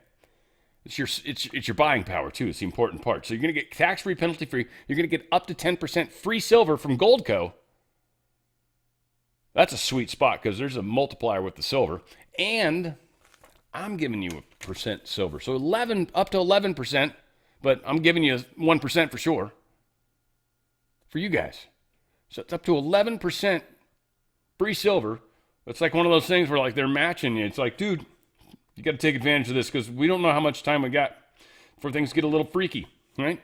It's your buying power, too. It's the important part. So you're going to get tax-free, penalty-free. You're going to get up to 10% free silver from Goldco. That's a sweet spot because there's a multiplier with the silver. And I'm giving you a percent silver. So up to 11%, but I'm giving you 1% for sure for you guys. So it's up to 11% free silver. It's like one of those things where like they're matching you. It's like, dude, you got to take advantage of this because we don't know how much time we got before things get a little freaky, right?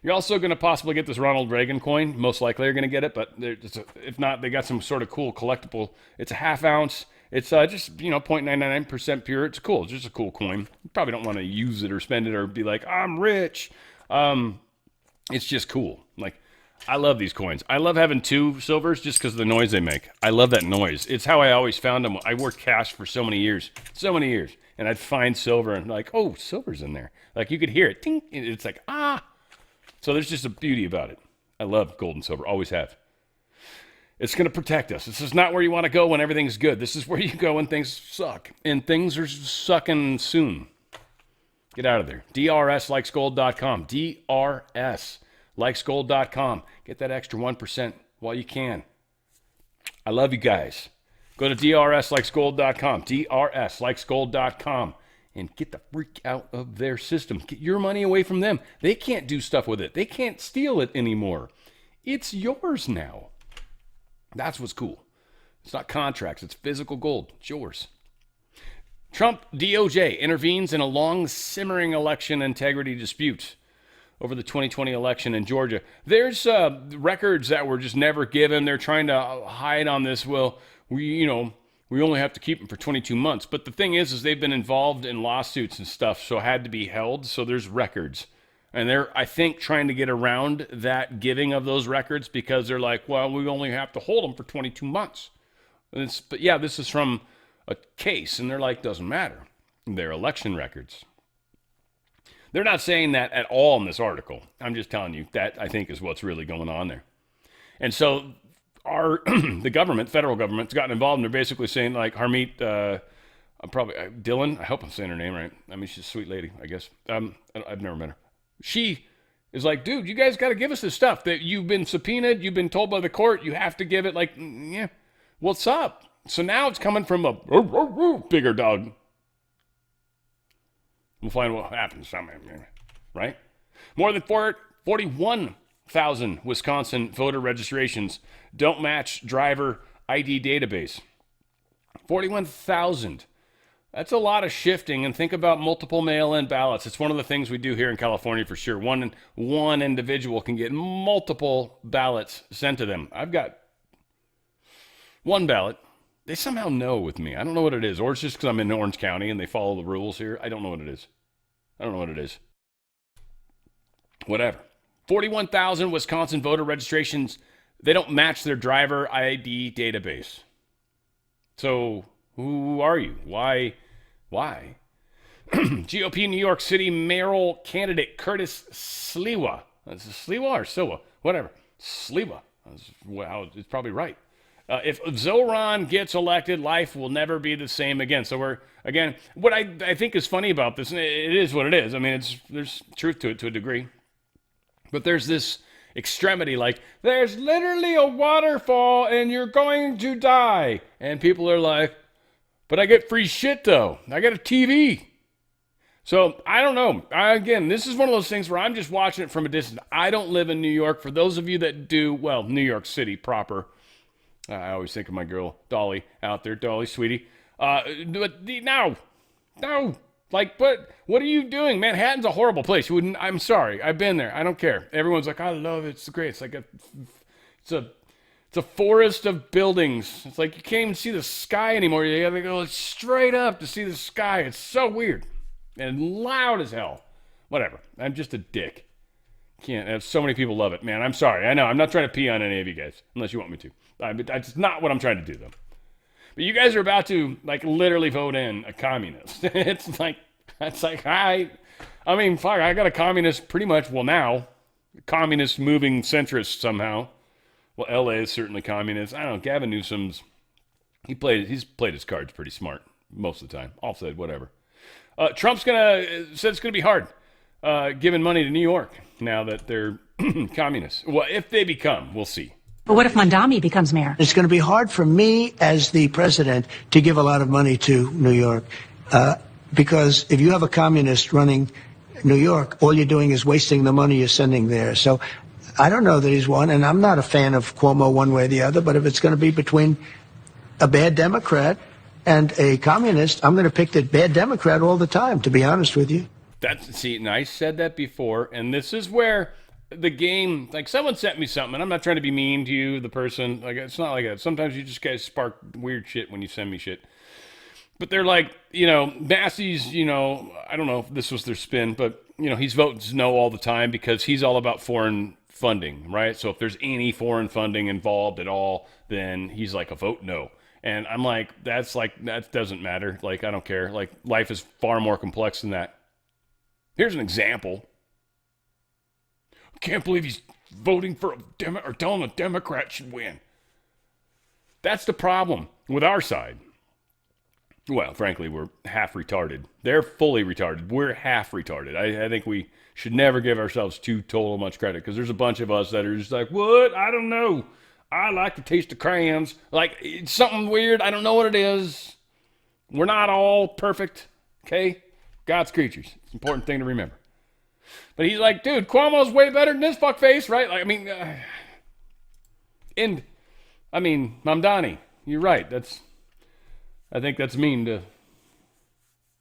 You're also going to possibly get this Ronald Reagan coin. Most likely you're going to get it, but if not, they got some sort of cool collectible. It's a half ounce. It's just, 0.999% pure. It's cool. It's just a cool coin. You probably don't want to use it or spend it or be like, I'm rich. It's just cool. Like, I love these coins. I love having two silvers just because of the noise they make. I love that noise. It's how I always found them. I worked cash for so many years. And I'd find silver and like, oh, silver's in there. Like you could hear it. Ting. It's like, ah. So there's just a beauty about it. I love gold and silver. Always have. It's going to protect us. This is not where you want to go when everything's good. This is where you go when things suck. And things are sucking soon. Get out of there. DRSlikesgold.com. DRSlikesgold.com. Get that extra 1% while you can. I love you guys. Go to DRSlikesgold.com. DRSlikesgold.com. And get the freak out of their system. Get your money away from them. They can't do stuff with it. They can't steal it anymore. It's yours now. That's what's cool. It's not contracts. It's physical gold. It's yours. Trump DOJ intervenes in a long simmering election integrity dispute over the 2020 election in Georgia. There's records that were just never given. They're trying to hide on this. Well, we only have to keep them for 22 months. But the thing is they've been involved in lawsuits and stuff, so it had to be held. So there's records. And they're, I think, trying to get around that giving of those records because they're like, well, we only have to hold them for 22 months. But yeah, this is from a case. And they're like, doesn't matter. They're election records. They're not saying that at all in this article. I'm just telling you that I think is what's really going on there. And so the government, federal government's gotten involved, and they're basically saying, like, Harmeet, Dylan, I hope I'm saying her name right. I mean, she's a sweet lady, I guess. I've never met her. She is like, dude, you guys got to give us this stuff that you've been subpoenaed, you've been told by the court, you have to give it. Like, yeah, what's up? So now it's coming from a bigger dog. We'll find what happens, right? More than 41,000 Wisconsin voter registrations don't match driver ID database. 41,000. That's a lot of shifting, and think about multiple mail-in ballots. It's one of the things we do here in California for sure. One individual can get multiple ballots sent to them. I've got one ballot. They somehow know with me. I don't know what it is. Or it's just because I'm in Orange County and they follow the rules here. I don't know what it is. Whatever. 41,000 Wisconsin voter registrations. They don't match their driver ID database. So who are you? Why? GOP New York City mayoral candidate Curtis Sliwa. Is it Sliwa or Silwa? Whatever. Sliwa. Wow, it's probably right. If Zoran gets elected, life will never be the same again. So what I think is funny about this, and it is what it is. I mean, there's truth to it to a degree. But there's this extremity, like, there's literally a waterfall and you're going to die. And people are like, but I get free shit, though. I get a TV. So, I don't know. Again, this is one of those things where I'm just watching it from a distance. I don't live in New York. For those of you that do, well, New York City proper, I always think of my girl, Dolly, out there. Dolly, sweetie. No. Like, what are you doing? Manhattan's a horrible place. I'm sorry. I've been there. I don't care. Everyone's like, I love it. It's great. It's like it's a forest of buildings. It's like you can't even see the sky anymore. You gotta go straight up to see the sky. It's so weird and loud as hell. Whatever. I'm just a dick. Can't have so many people love it, man. I'm sorry. I know. I'm not trying to pee on any of you guys, unless you want me to. That's not what I'm trying to do, though. But you guys are about to, like, literally vote in a communist. It's like, I mean, fuck, I got a communist pretty much, well, now, communist moving centrist somehow. Well, LA is certainly communist. I don't know, Gavin Newsom's, he's played his cards pretty smart most of the time. All said, whatever. Trump's said it's gonna be hard giving money to New York now that they're communists. Well, if they become, we'll see. But what if Mondami becomes mayor? It's going to be hard for me as the president to give a lot of money to New York because if you have a communist running New York, all you're doing is wasting the money you're sending there. So I don't know that he's won, and I'm not a fan of Cuomo one way or the other, but if it's going to be between a bad Democrat and a communist, I'm going to pick the bad Democrat all the time, to be honest with you. And I said that before, and this is where the game, like someone sent me something, and I'm not trying to be mean to you, the person, like it's not like that. Sometimes you just guys spark weird shit when you send me shit. But they're like, Massey's, I don't know if this was their spin, but, he's votes no all the time because he's all about foreign funding, right? So if there's any foreign funding involved at all, then he's like a vote no. And I'm like, that doesn't matter. Like, I don't care. Like, life is far more complex than that. Here's an example. Can't believe he's voting for or telling a Democrat should win. That's the problem with our side. Well, frankly, we're half retarded. They're fully retarded. We're half retarded. I think we should never give ourselves too total much credit because there's a bunch of us that are just like, what? I don't know. I like the taste of crayons. Like, it's something weird. I don't know what it is. We're not all perfect, okay? God's creatures. It's an important thing to remember. But he's like, dude, Cuomo's way better than this fuckface, right? Like, Mamdani, you're right. I think that's mean to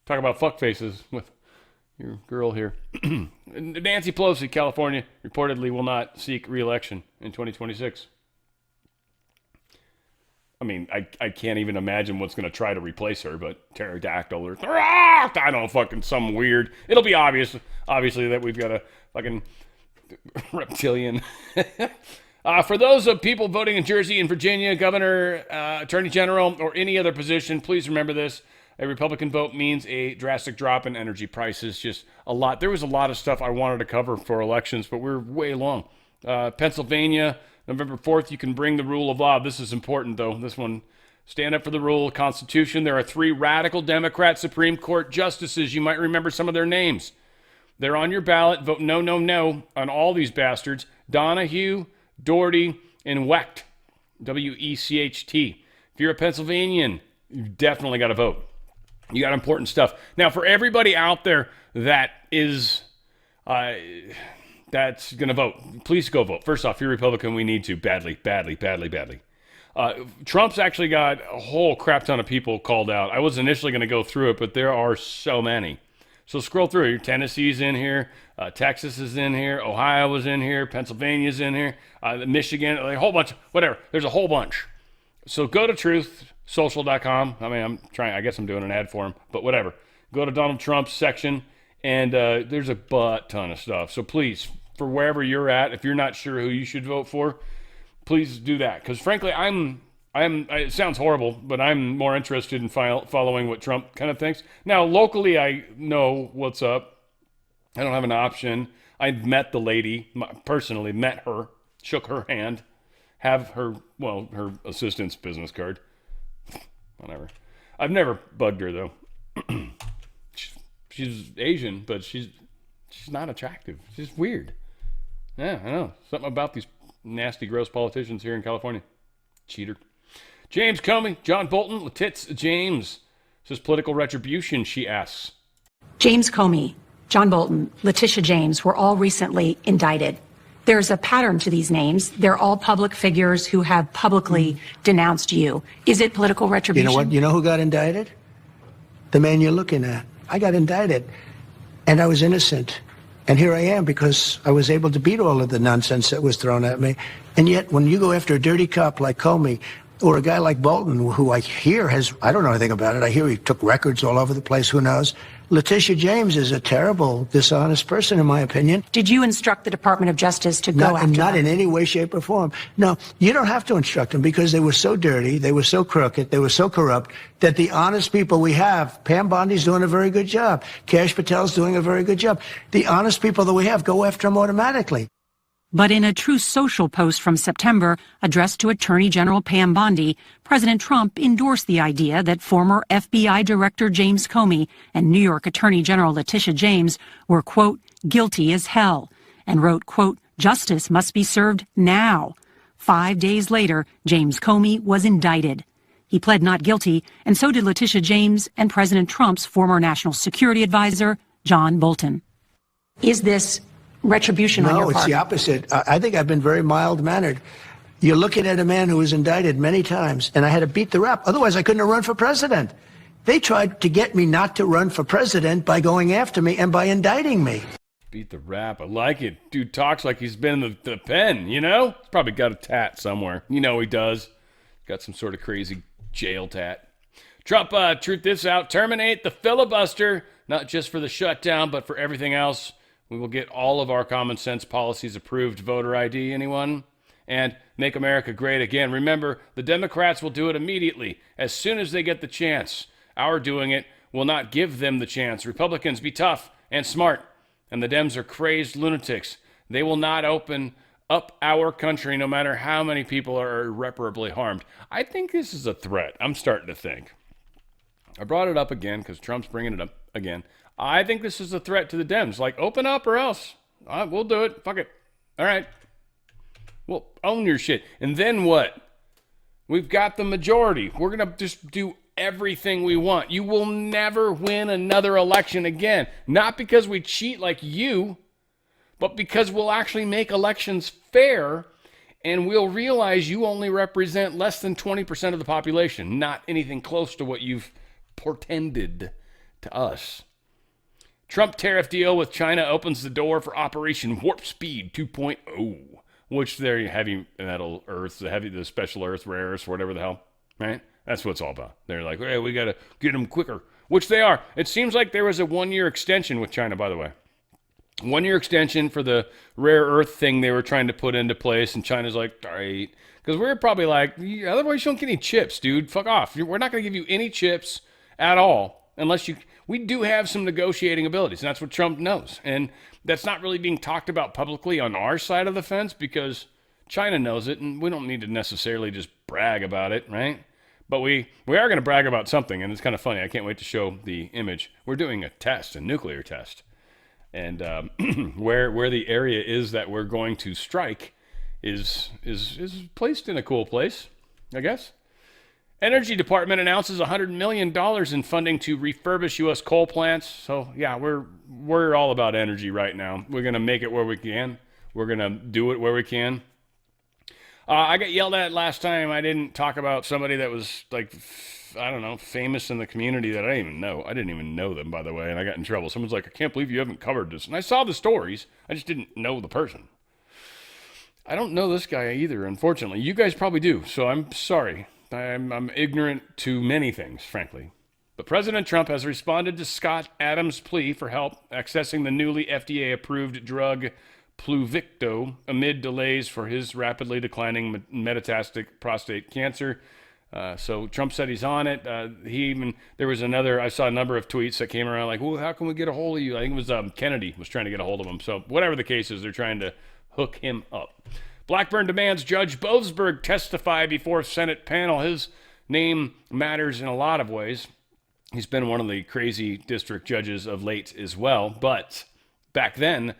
talk about fuckfaces with your girl here. Nancy Pelosi, California, reportedly will not seek re-election in 2026. I can't even imagine what's going to try to replace her, but pterodactyl or I don't know, fucking some weird. It'll be obviously that we've got a fucking reptilian. For those of people voting in Jersey and Virginia, governor, attorney general, or any other position, please remember this. A Republican vote means a drastic drop in energy prices. Just a lot. There was a lot of stuff I wanted to cover for elections, but we're way long. Pennsylvania, November 4th, you can bring the rule of law. This is important, though. This one, stand up for the rule of Constitution. There are 3 radical Democrat Supreme Court justices. You might remember some of their names. They're on your ballot. Vote no, no, no on all these bastards. Donahue, Doherty, and Wecht. W-E-C-H-T. If you're a Pennsylvanian, you've definitely got to vote. You got important stuff. Now, for everybody out there that is... that's going to vote. Please go vote. First off, if you're Republican, we need to badly. Trump's actually got a whole crap ton of people called out. I was initially going to go through it, but there are so many. So scroll through. Tennessee's in here. Texas is in here. Ohio is in here. Pennsylvania's in here. Michigan, a whole bunch. Whatever. There's a whole bunch. So go to truthsocial.com. I guess I'm doing an ad for him, but whatever. Go to Donald Trump's section, and there's a butt ton of stuff. So please, for wherever you're at, if you're not sure who you should vote for, please do that. Because frankly, it sounds horrible, but I'm more interested in following what Trump kind of thinks. Now, locally, I know what's up. I don't have an option. I've met the lady, personally met her, shook her hand, have her assistant's business card. Whatever. I've never bugged her, though. She's Asian, but she's not attractive. She's weird. Yeah, I know. Something about these nasty, gross politicians here in California. Cheater. James Comey, John Bolton, Letitz James. This is political retribution, she asks. James Comey, John Bolton, Letitia James were all recently indicted. There's a pattern to these names. They're all public figures who have publicly denounced you. Is it political retribution? You know what? You know who got indicted? The man you're looking at. I got indicted, and I was innocent. And here I am because I was able to beat all of the nonsense that was thrown at me. And yet, when you go after a dirty cop like Comey, or a guy like Bolton, who I hear I don't know anything about it. I hear he took records all over the place. Who knows? Letitia James is a terrible, dishonest person, in my opinion. Did you instruct the Department of Justice to go after them? Not in any way, shape, or form. No, you don't have to instruct them because they were so dirty, they were so crooked, they were so corrupt that the honest people we have, Pam Bondi's doing a very good job. Kash Patel's doing a very good job. The honest people that we have go after them automatically. But in a Truth Social post from September addressed to Attorney General Pam Bondi, President Trump endorsed the idea that former FBI Director James Comey and New York Attorney General Letitia James were, quote, guilty as hell, and wrote, quote, justice must be served now. 5 days later, James Comey was indicted. He pled not guilty, and so did Letitia James and President Trump's former national security advisor, John Bolton. Is this retribution on your part? No, it's the opposite. I think I've been very mild-mannered. You're looking at a man who was indicted many times, and I had to beat the rap. Otherwise, I couldn't have run for president. They tried to get me not to run for president by going after me and by indicting me. Beat the rap. I like it. Dude talks like he's been in the pen, you know? He's probably got a tat somewhere. You know he does. Got some sort of crazy jail tat. Trump, truth this out. Terminate the filibuster, not just for the shutdown, but for everything else. We will get all of our common sense policies approved. Voter ID, anyone? And make America great again. Remember, the Democrats will do it immediately, as soon as they get the chance. Our doing it will not give them the chance. Republicans, be tough and smart. And the Dems are crazed lunatics. They will not open up our country, no matter how many people are irreparably harmed. I think this is a threat. I'm starting to think. I brought it up again because Trump's bringing it up again. I think this is a threat to the Dems. Like, open up or else. We'll do it. Fuck it. All right. Well, own your shit. And then what? We've got the majority. We're going to just do everything we want. You will never win another election again. Not because we cheat like you, but because we'll actually make elections fair, and we'll realize you only represent less than 20% of the population, not anything close to what you've portended to us. Trump tariff deal with China opens the door for Operation Warp Speed 2.0, which they're heavy metal earth, the special earth, rare earths, whatever the hell, right? That's what it's all about. They're like, hey, we got to get them quicker, which they are. It seems like there was a 1-year extension with China, by the way. 1-year extension for the rare earth thing they were trying to put into place, and China's like, all right. Because we're probably like, otherwise you don't get any chips, dude. Fuck off. We're not going to give you any chips at all unless you... We do have some negotiating abilities, and that's what Trump knows. And that's not really being talked about publicly on our side of the fence because China knows it, and we don't need to necessarily just brag about it, right? But we are going to brag about something, and it's kind of funny. I can't wait to show the image. We're doing a test, a nuclear test. And where the area is that we're going to strike is placed in a cool place, I guess. Energy Department announces $100 million in funding to refurbish U.S. coal plants. So, yeah, we're all about energy right now. We're going to make it where we can. We're going to do it where we can. I got yelled at last time. I didn't talk about somebody that was, like, I don't know, famous in the community that I didn't even know. I didn't even know them, by the way, and I got in trouble. Someone's like, I can't believe you haven't covered this. And I saw the stories. I just didn't know the person. I don't know this guy either, unfortunately. You guys probably do, so I'm sorry. I'm ignorant to many things, frankly. But President Trump has responded to Scott Adams' plea for help accessing the newly FDA-approved drug Pluvicto amid delays for his rapidly declining metastatic prostate cancer. So Trump said he's on it. I saw a number of tweets that came around like, well, how can we get a hold of you? I think it was Kennedy was trying to get a hold of him. So whatever the case is, they're trying to hook him up. Blackburn demands Judge Boasberg testify before Senate panel. His name matters in a lot of ways. He's been one of the crazy district judges of late as well. But back then,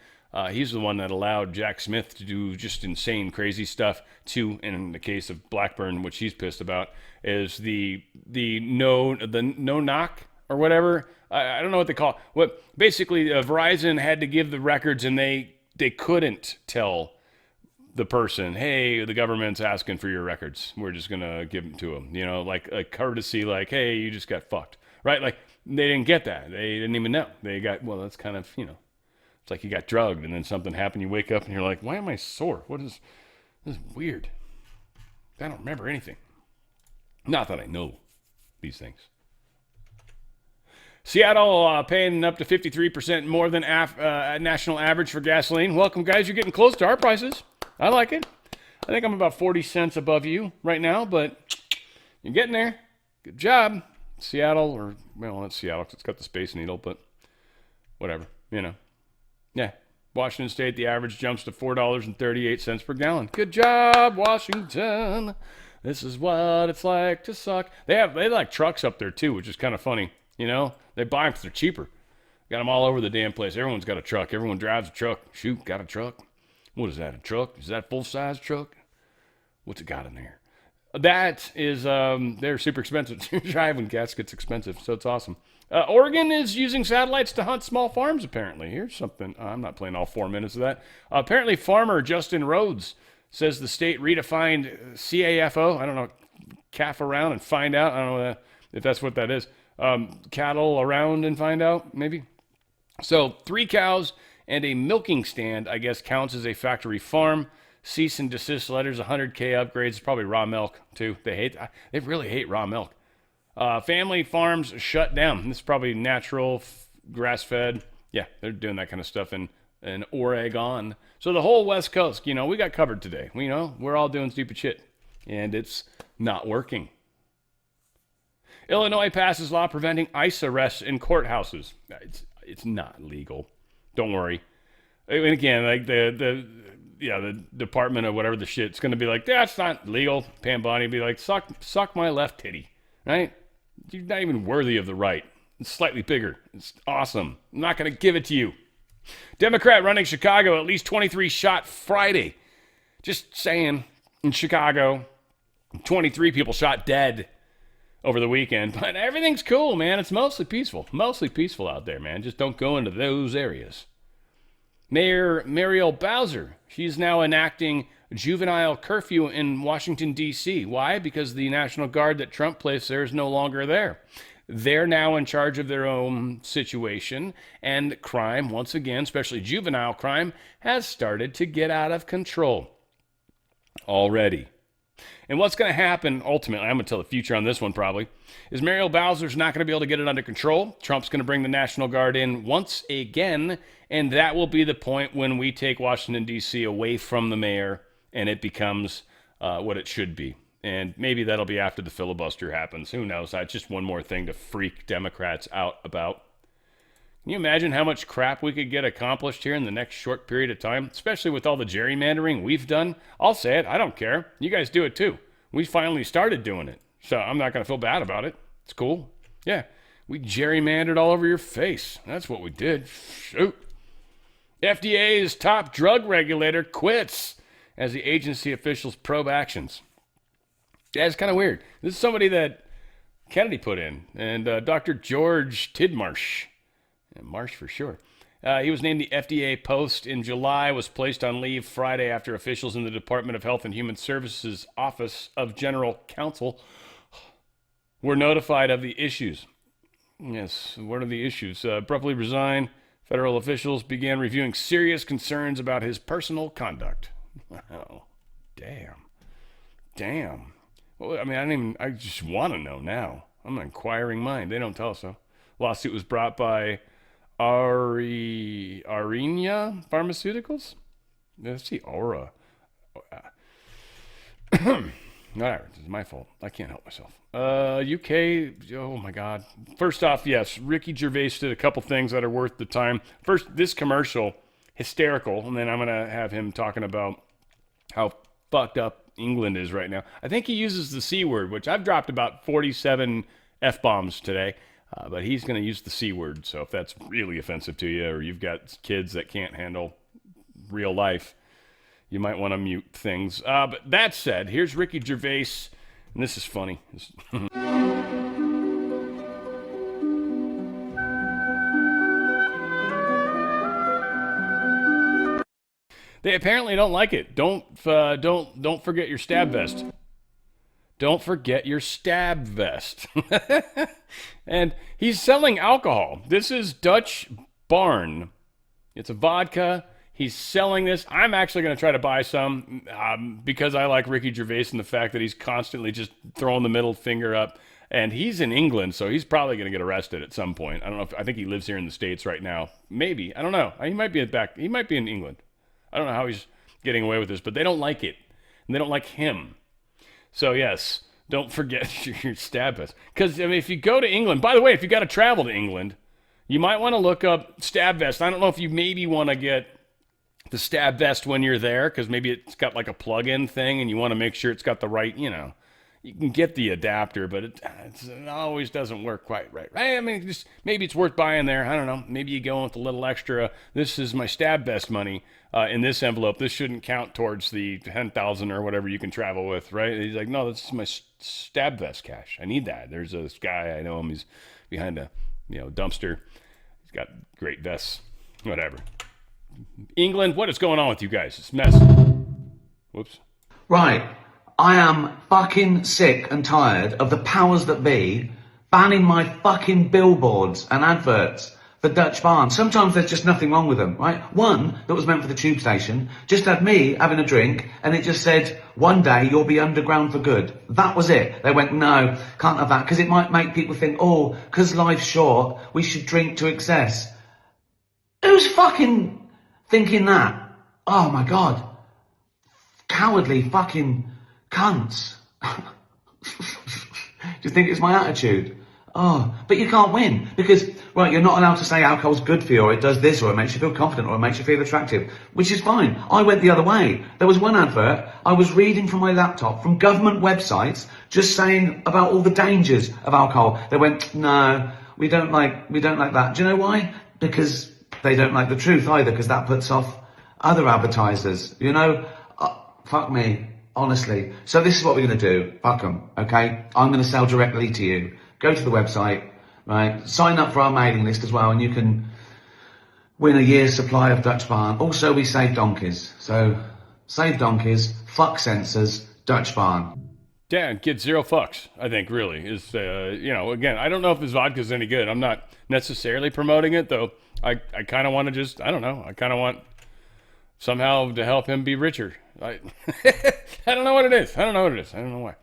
He's the one that allowed Jack Smith to do just insane, crazy stuff. And in the case of Blackburn, which he's pissed about, is the no knock or whatever. I don't know what they call it. What basically Verizon had to give the records, and they couldn't tell the person, hey, the government's asking for your records. We're just gonna give them to them. Like a courtesy, like, hey, you just got fucked, right? Like they didn't get that. They didn't even know. They got, well, that's kind of, it's like you got drugged and then something happened. You wake up and you're like, why am I sore? This is weird. I don't remember anything. Not that I know these things. Seattle paying up to 53% more than national average for gasoline. Welcome, guys. You're getting close to our prices. I like it. I think I'm about 40 cents above you right now, but you're getting there. Good job. Seattle, well, not Seattle because it's got the Space Needle, but whatever, Yeah. Washington State, the average jumps to $4.38 per gallon. Good job, Washington. This is what it's like to suck. They like trucks up there too, which is kind of funny. They buy them because they're cheaper. Got them all over the damn place. Everyone's got a truck. Everyone drives a truck. Shoot, got a truck. What is that, a truck? Is that a full-size truck? What's it got in there? That is, they're super expensive. Driving gas gets expensive, so it's awesome. Oregon is using satellites to hunt small farms, apparently. Here's something. I'm not playing all 4 minutes of that. Apparently, farmer Justin Rhodes says the state redefined CAFO. I don't know, calf around and find out. I don't know if that's what that is. Cattle around and find out, maybe. So 3 cows and a milking stand, I guess, counts as a factory farm. Cease and desist letters, 100K upgrades, probably raw milk too. They really hate raw milk. Family farms shut down. This is probably natural, grass-fed. Yeah, they're doing that kind of stuff in Oregon. So the whole West Coast, we got covered today. We're all doing stupid shit, and it's not working. Illinois passes law preventing ICE arrests in courthouses. It's not legal. Don't worry. And again, like the department of whatever the shit, it's going to be like, that's not legal. Pam Bondi be like, suck my left titty, right? You're not even worthy of the right. It's slightly bigger. It's awesome. I'm not going to give it to you. Democrat running Chicago, at least 23 shot Friday. Just saying, in Chicago, 23 people shot dead over the weekend, but everything's cool, man. It's mostly peaceful out there, man. Just don't go into those areas. Mayor Muriel Bowser, she's now enacting juvenile curfew in Washington, D.C. Why? Because the National Guard that Trump placed there is no longer there. They're now in charge of their own situation, and crime, once again, especially juvenile crime, has started to get out of control already. And what's going to happen, ultimately, I'm going to tell the future on this one probably, is Muriel Bowser's not going to be able to get it under control. Trump's going to bring the National Guard in once again, and that will be the point when we take Washington, D.C. away from the mayor, and it becomes what it should be. And maybe that'll be after the filibuster happens. Who knows? That's just one more thing to freak Democrats out about. Can you imagine how much crap we could get accomplished here in the next short period of time, especially with all the gerrymandering we've done? I'll say it. I don't care. You guys do it too. We finally started doing it, so I'm not going to feel bad about it. It's cool. Yeah, we gerrymandered all over your face. That's what we did. Shoot. FDA's top drug regulator quits as the agency officials probe actions. Yeah, it's kind of weird. This is somebody that Kennedy put in, and Dr. George Tidmarsh. Marsh for sure. He was named the FDA post in July, was placed on leave Friday after officials in the Department of Health and Human Services Office of General Counsel were notified of the issues. Yes, what are the issues? Abruptly resigned. Federal officials began reviewing serious concerns about his personal conduct. Wow. Damn. Well, I mean, I just want to know now. I'm an inquiring mind. They don't tell us so. Lawsuit was brought by Arena Pharmaceuticals? Let's see, Aura. Whatever, it's my fault. I can't help myself. UK, oh my God. First off, yes, Ricky Gervais did a couple things that are worth the time. First, this commercial, hysterical, and then I'm going to have him talking about how fucked up England is right now. I think he uses the C word, which I've dropped about 47 F-bombs today. But he's going to use the C word, so if that's really offensive to you or you've got kids that can't handle real life, you might want to mute things. But that said, here's Ricky Gervais, and this is funny. They apparently don't like it. Don't forget your stab vest. Don't forget your stab vest. And he's selling alcohol. This is Dutch Barn. It's a vodka. He's selling this. I'm actually going to try to buy some because I like Ricky Gervais and the fact that he's constantly just throwing the middle finger up. And he's in England, so he's probably going to get arrested at some point. I don't know. I think he lives here in the States right now. Maybe. I don't know. He might be He might be in England. I don't know how he's getting away with this, but they don't like it. And they don't like him. So, yes, don't forget your stab vest. Because, I mean, if you go to England, by the way, if you got to travel to England, you might want to look up stab vest. I don't know if you maybe want to get the stab vest when you're there, because maybe it's got like a plug-in thing and you want to make sure it's got the right, you can get the adapter, but it always doesn't work quite right. I mean, just maybe it's worth buying there. I don't know. Maybe you go with a little extra. This is my stab vest money in this envelope. This shouldn't count towards the 10,000 or whatever you can travel with, right? He's like, no, this is my stab vest cash. I need that. There's this guy, I know him. He's behind a dumpster. He's got great vests. Whatever. England, what is going on with you guys? It's a mess. Whoops. Right. I am fucking sick and tired of the powers that be banning my fucking billboards and adverts for Dutch Barn. Sometimes there's just nothing wrong with them, right? One that was meant for the tube station just had me having a drink and it just said, one day you'll be underground for good. That was it. They went, no, can't have that, because it might make people think, oh, because life's short, we should drink to excess. Who's fucking thinking that? Oh my God. Cowardly fucking cunts. Do you think it's my attitude? Oh, but you can't win because, right, you're not allowed to say alcohol's good for you or it does this or it makes you feel confident or it makes you feel attractive, which is fine. I went the other way. There was one advert I was reading from my laptop from government websites just saying about all the dangers of alcohol. They went, no, we don't like that. Do you know why? Because they don't like the truth either, because that puts off other advertisers, fuck me. Honestly. So this is what we're going to do. Fuck them, okay? I'm going to sell directly to you. Go to the website, right? Sign up for our mailing list as well, and you can win a year's supply of Dutch Barn. Also, we save donkeys. So, save donkeys, fuck censors, Dutch Barn. Yeah, get zero fucks, I think, really. Is again, I don't know if his vodka's any good. I'm not necessarily promoting it, though. I kind of want to just, I don't know. I kind of want somehow to help him be richer. I don't know what it is. I don't know why.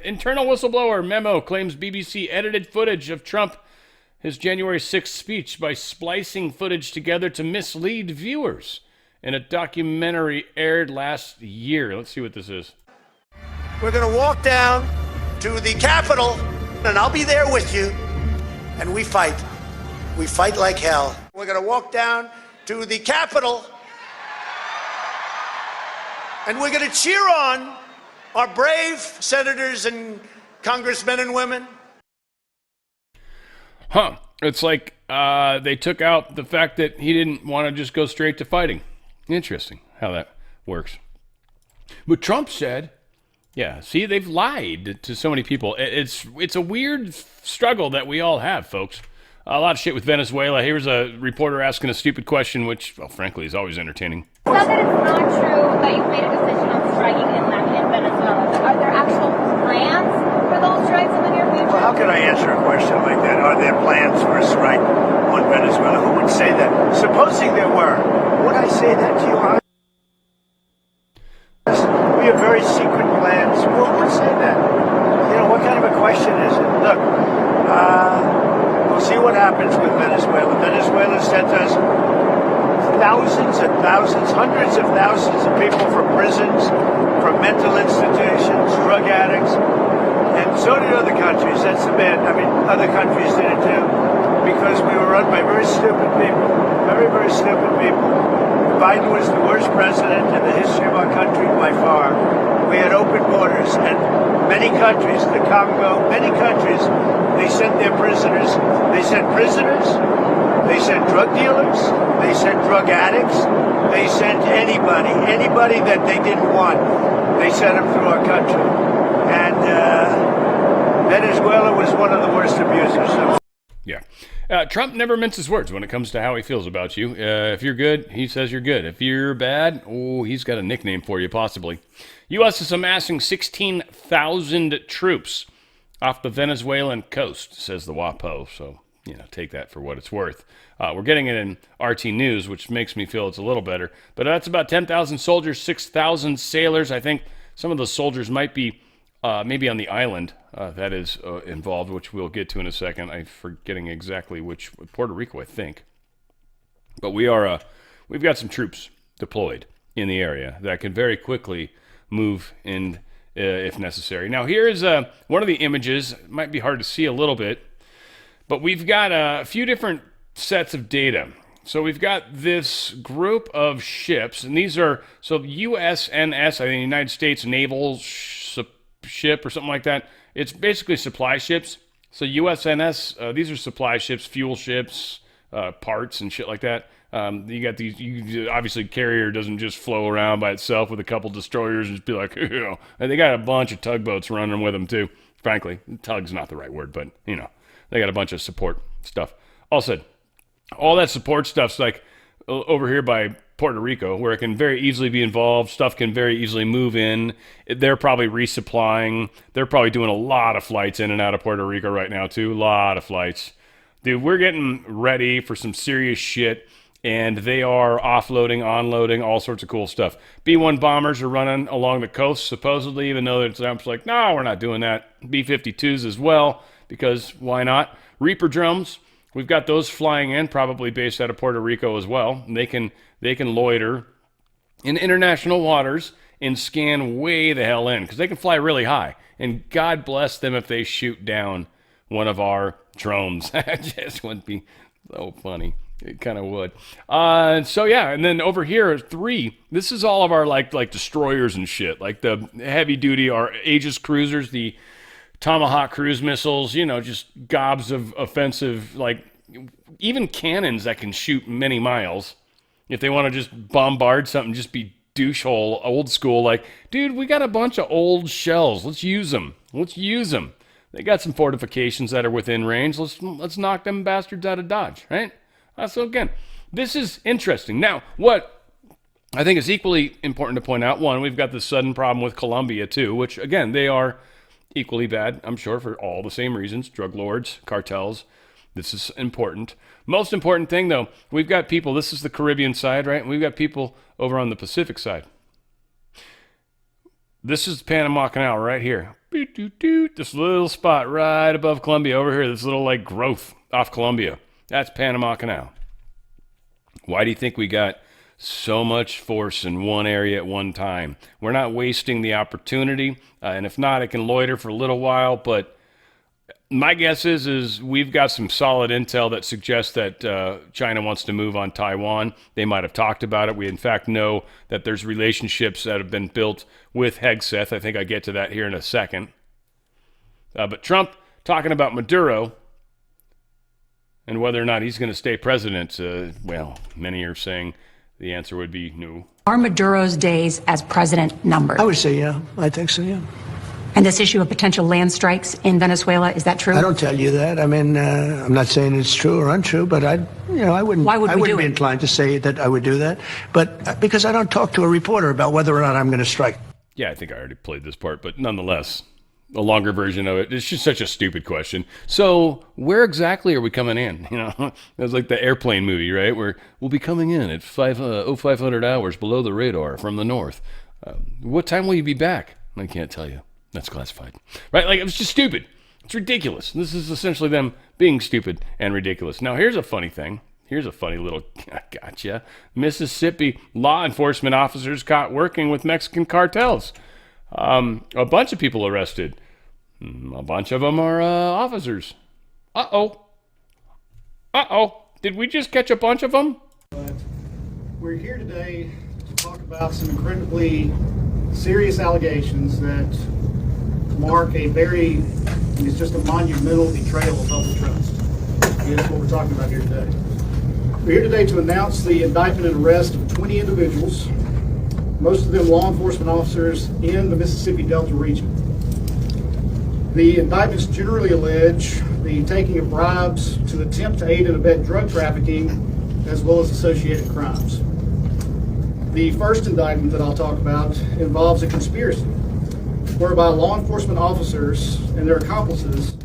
Internal whistleblower memo claims BBC edited footage of Trump, his January 6th speech, by splicing footage together to mislead viewers in a documentary aired last year. Let's see what this is. We're going to walk down to the Capitol, and I'll be there with you, and we fight. We fight like hell. We're going to walk down to the Capitol, and we're going to cheer on our brave senators and congressmen and women. Huh. It's like they took out the fact that he didn't want to just go straight to fighting. Interesting how that works. But Trump said, yeah, see, they've lied to so many people. It's a weird struggle that we all have, folks. A lot of shit with Venezuela. Here's a reporter asking a stupid question, which, well, frankly, is always entertaining. You said that it's not true that you've made a decision on striking in Venezuela. Are there actual plans for those strikes in the near future? Well, how could I answer a question like that? Are there plans for a strike on Venezuela? Who would say that? Supposing there were, would I say that to you? We have very secret plans. Who would say that? What kind of a question is it? Look, we'll see what happens with Venezuela. Venezuela sent us thousands and thousands, hundreds of thousands of people from prisons, from mental institutions, drug addicts, and so did other countries. That's the bad. Other countries did it too, because we were run by very stupid people, very, very stupid people. Biden was the worst president in the history of our country by far. We had open borders, and many countries, the Congo, many countries, they sent their prisoners. They sent prisoners They sent drug dealers. They sent drug addicts. They sent anybody that they didn't want. They sent them through our country. And Venezuela was one of the worst abusers. Yeah. Trump never minces words when it comes to how he feels about you. If you're good, he says you're good. If you're bad, he's got a nickname for you, possibly. U.S. is amassing 16,000 troops off the Venezuelan coast, says the WAPO. So, take that for what it's worth. We're getting it in RT News, which makes me feel it's a little better. But that's about 10,000 soldiers, 6,000 sailors. I think some of the soldiers might be maybe on the island that is involved, which we'll get to in a second. I'm forgetting exactly which. Puerto Rico, I think. But we've got some troops deployed in the area that can very quickly move in if necessary. Now, here's one of the images. It might be hard to see a little bit, but we've got a few different sets of data. So we've got this group of ships, and these are, USNS, I think United States Naval Ship or something like that. It's basically supply ships. So USNS, these are supply ships, fuel ships, parts and shit like that. You got these, obviously carrier doesn't just flow around by itself with a couple destroyers and just be like, and they got a bunch of tugboats running with them too. Frankly, tug's not the right word, but they got a bunch of support stuff. Also, all that support stuff's like over here by Puerto Rico, where it can very easily be involved. Stuff can very easily move in. They're probably resupplying. They're probably doing a lot of flights in and out of Puerto Rico right now, too. A lot of flights. Dude, we're getting ready for some serious shit, and they are offloading, onloading, all sorts of cool stuff. B-1 bombers are running along the coast, supposedly, even though Trump's like, no, we're not doing that. B-52s as well, because why not? Reaper drones, we've got those flying in, probably based out of Puerto Rico as well. And they can loiter in international waters and scan way the hell in, because they can fly really high. And God bless them if they shoot down one of our drones. That just wouldn't be so funny. It kind of would. And then over here, 3. This is all of our like destroyers and shit, like the heavy duty, our Aegis cruisers, the Tomahawk cruise missiles, just gobs of offensive, like even cannons that can shoot many miles. If they want to just bombard something, just be douche hole, old school, like, dude, we got a bunch of old shells. Let's use them. They got some fortifications that are within range. Let's knock them bastards out of Dodge, right? So again, this is interesting. Now, what I think is equally important to point out, one, we've got the sudden problem with Colombia too, which again, they are equally bad, I'm sure, for all the same reasons. Drug lords, cartels. This is important. Most important thing, though, we've got people, this is the Caribbean side, right? We've got people over on the Pacific side. This is the Panama Canal right here. This little spot right above Colombia over here, this little like growth off Colombia. That's Panama Canal. Why do you think we got so much force in one area at one time? We're not wasting the opportunity, and if not, it can loiter for a little while, but my guess is we've got some solid intel that suggests that China wants to move on Taiwan. They might have talked about it. We, in fact, know that there's relationships that have been built with Hegseth. I think I get to that here in a second. But Trump talking about Maduro and whether or not he's going to stay president, many are saying the answer would be no. Are Maduro's days as president numbered? I would say, yeah. I think so, yeah. And this issue of potential land strikes in Venezuela, is that true? I don't tell you that. I mean, I'm not saying it's true or untrue, but I wouldn't. Why would we be inclined to say that I would do that. But because I don't talk to a reporter about whether or not I'm going to strike. Yeah, I think I already played this part, but nonetheless, a longer version of it. It's just such a stupid question. So where exactly are we coming in? It was like the airplane movie, right? Where we'll be coming in at 500 hours below the radar from the north. What time will you be back? I can't tell you. That's classified, right? Like, it was just stupid. It's ridiculous. This is essentially them being stupid and ridiculous. Now, here's a funny thing. Here's a funny little gotcha. Mississippi law enforcement officers caught working with Mexican cartels. A bunch of people arrested. A bunch of them are officers. Uh-oh. Did we just catch a bunch of them? But we're here today to talk about some incredibly serious allegations that mark it's just a monumental betrayal of public trust. That's what we're talking about here today. We're here today to announce the indictment and arrest of 20 individuals, most of them law enforcement officers in the Mississippi Delta region. The indictments generally allege the taking of bribes to attempt to aid and abet drug trafficking, as well as associated crimes. The first indictment that I'll talk about involves a conspiracy whereby law enforcement officers and their accomplices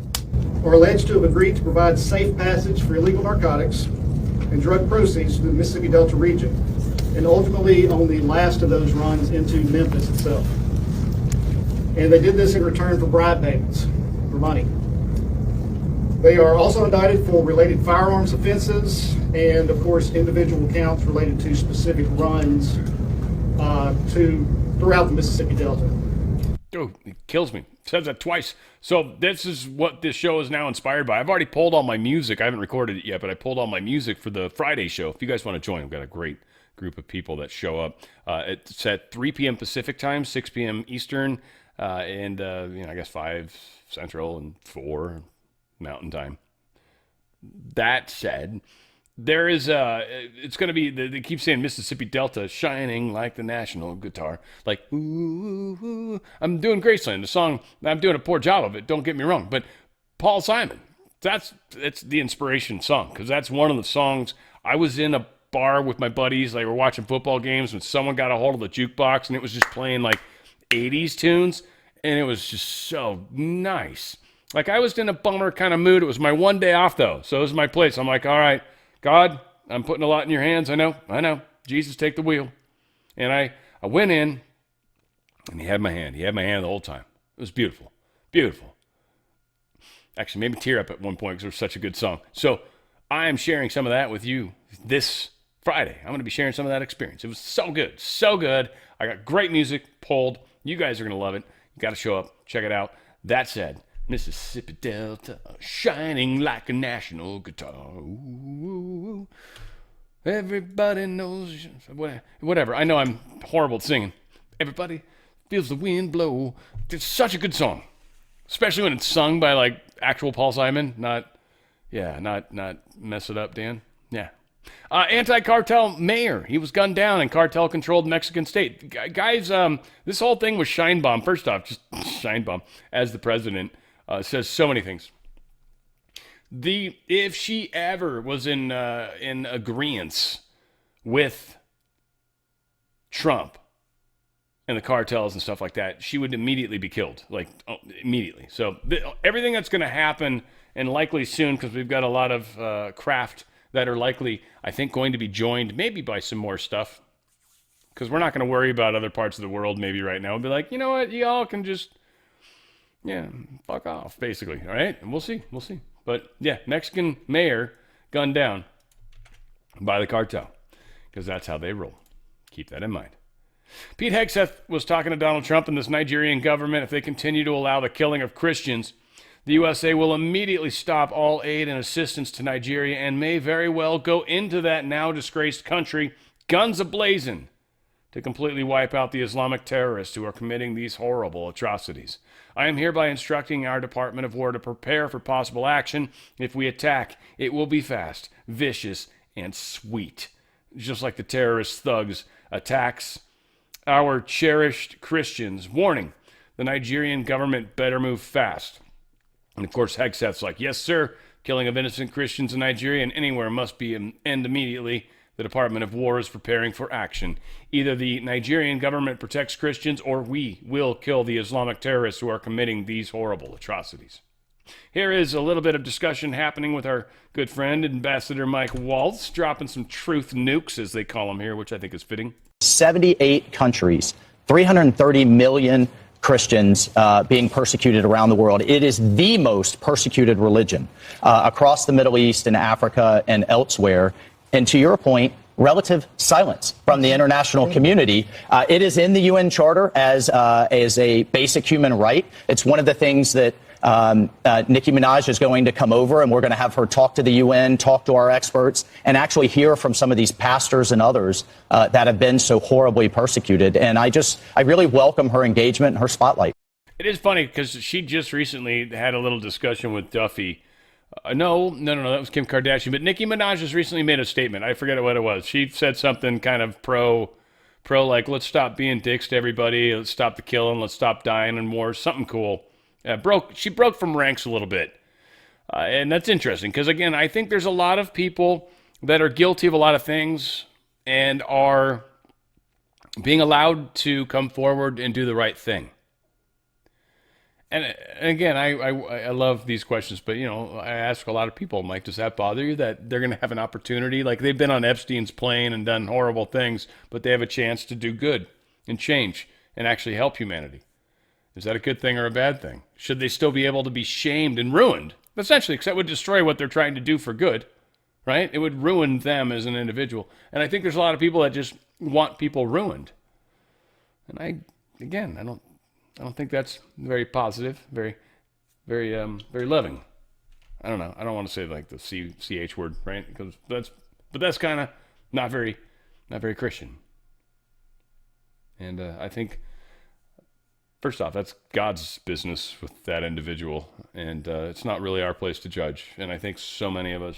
are alleged to have agreed to provide safe passage for illegal narcotics and drug proceeds to the Mississippi Delta region, and ultimately on the last of those runs into Memphis itself. And they did this in return for bribe payments, for money. They are also indicted for related firearms offenses and, of course, individual counts related to specific runs throughout the Mississippi Delta. Oh, it kills me. Says that twice. So this is what this show is now inspired by. I've already pulled all my music. I haven't recorded it yet, but I pulled all my music for the Friday show. If you guys want to join, I've got a great group of people that show up. It's at 3 p.m. Pacific time, 6 p.m. Eastern, and I guess 5 Central and 4 Mountain time. That said, there is it's going to be, they keep saying Mississippi Delta shining like the national guitar. Like, ooh, ooh, ooh. I'm doing Graceland, the song, I'm doing a poor job of it, don't get me wrong. But Paul Simon, it's the inspiration song, because that's one of the songs. I was in a bar with my buddies, like we're watching football games, when someone got a hold of the jukebox, and it was just playing like 80s tunes, and it was just so nice. Like, I was in a bummer kind of mood. It was my one day off, though, so it was my place. I'm like, all right, God, I'm putting a lot in your hands. I know. Jesus, take the wheel. And I went in, and he had my hand. He had my hand the whole time. It was beautiful. Beautiful. Actually, made me tear up at one point because it was such a good song. So I am sharing some of that with you this Friday. I'm going to be sharing some of that experience. It was so good. So good. I got great music pulled. You guys are going to love it. You got to show up. Check it out. That said, Mississippi Delta, shining like a national guitar. Ooh, everybody knows. Whatever. I know I'm horrible at singing. Everybody feels the wind blow. It's such a good song, especially when it's sung by like actual Paul Simon. Not mess it up, Dan. Yeah. Anti-cartel mayor. He was gunned down in cartel-controlled Mexican state. Guys, this whole thing was Shine Bomb. First off, just Shine Bomb as the president. Says so many things. If she ever was in agreement with Trump and the cartels and stuff like that, she would immediately be killed, immediately. So everything that's going to happen, and likely soon, because we've got a lot of craft that are likely, I think, going to be joined maybe by some more stuff, because we're not going to worry about other parts of the world maybe right now. We'll be like, you know what, y'all can just fuck off, basically. All right, and we'll see. But yeah, Mexican mayor gunned down by the cartel, because that's how they roll. Keep that in mind. Pete Hegseth was talking to Donald Trump and this Nigerian government. If they continue to allow the killing of Christians, the USA will immediately stop all aid and assistance to Nigeria and may very well go into that now disgraced country, guns ablazing, to completely wipe out the Islamic terrorists who are committing these horrible atrocities. I am hereby instructing our Department of War to prepare for possible action. If we attack, it will be fast, vicious, and sweet. Just like the terrorist thugs attacks our cherished Christians. Warning, the Nigerian government better move fast. And of course, Hegseth's like, yes, sir, killing of innocent Christians in Nigeria and anywhere must be an end immediately. The Department of War is preparing for action. Either the Nigerian government protects Christians, or we will kill the Islamic terrorists who are committing these horrible atrocities. Here is a little bit of discussion happening with our good friend, Ambassador Mike Waltz, dropping some truth nukes, as they call them here, which I think is fitting. 78 countries, 330 million Christians being persecuted around the world. It is the most persecuted religion across the Middle East and Africa and elsewhere. And to your point, relative silence from the international community. It is in the UN Charter as a basic human right. It's one of the things that Nicki Minaj is going to come over, and we're going to have her talk to the UN, talk to our experts, and actually hear from some of these pastors and others that have been so horribly persecuted. And I really welcome her engagement and her spotlight. It is funny because she just recently had a little discussion with Duffy No, that was Kim Kardashian. But Nicki Minaj has recently made a statement. I forget what it was. She said something kind of pro, like, let's stop being dicks to everybody. Let's stop the killing. Let's stop dying in wars. Something cool. She broke from ranks a little bit. And that's interesting because, again, I think there's a lot of people that are guilty of a lot of things and are being allowed to come forward and do the right thing. And again, I love these questions, but, I ask a lot of people, I'm like, does that bother you that they're going to have an opportunity? Like, they've been on Epstein's plane and done horrible things, but they have a chance to do good and change and actually help humanity. Is that a good thing or a bad thing? Should they still be able to be shamed and ruined? Essentially, because that would destroy what they're trying to do for good, right? It would ruin them as an individual. And I think there's a lot of people that just want people ruined. And I don't think that's very positive, very loving. I don't know. I don't want to say like the CH word, right? But that's kind of not very Christian. And I think, first off, that's God's business with that individual, and it's not really our place to judge. And I think so many of us,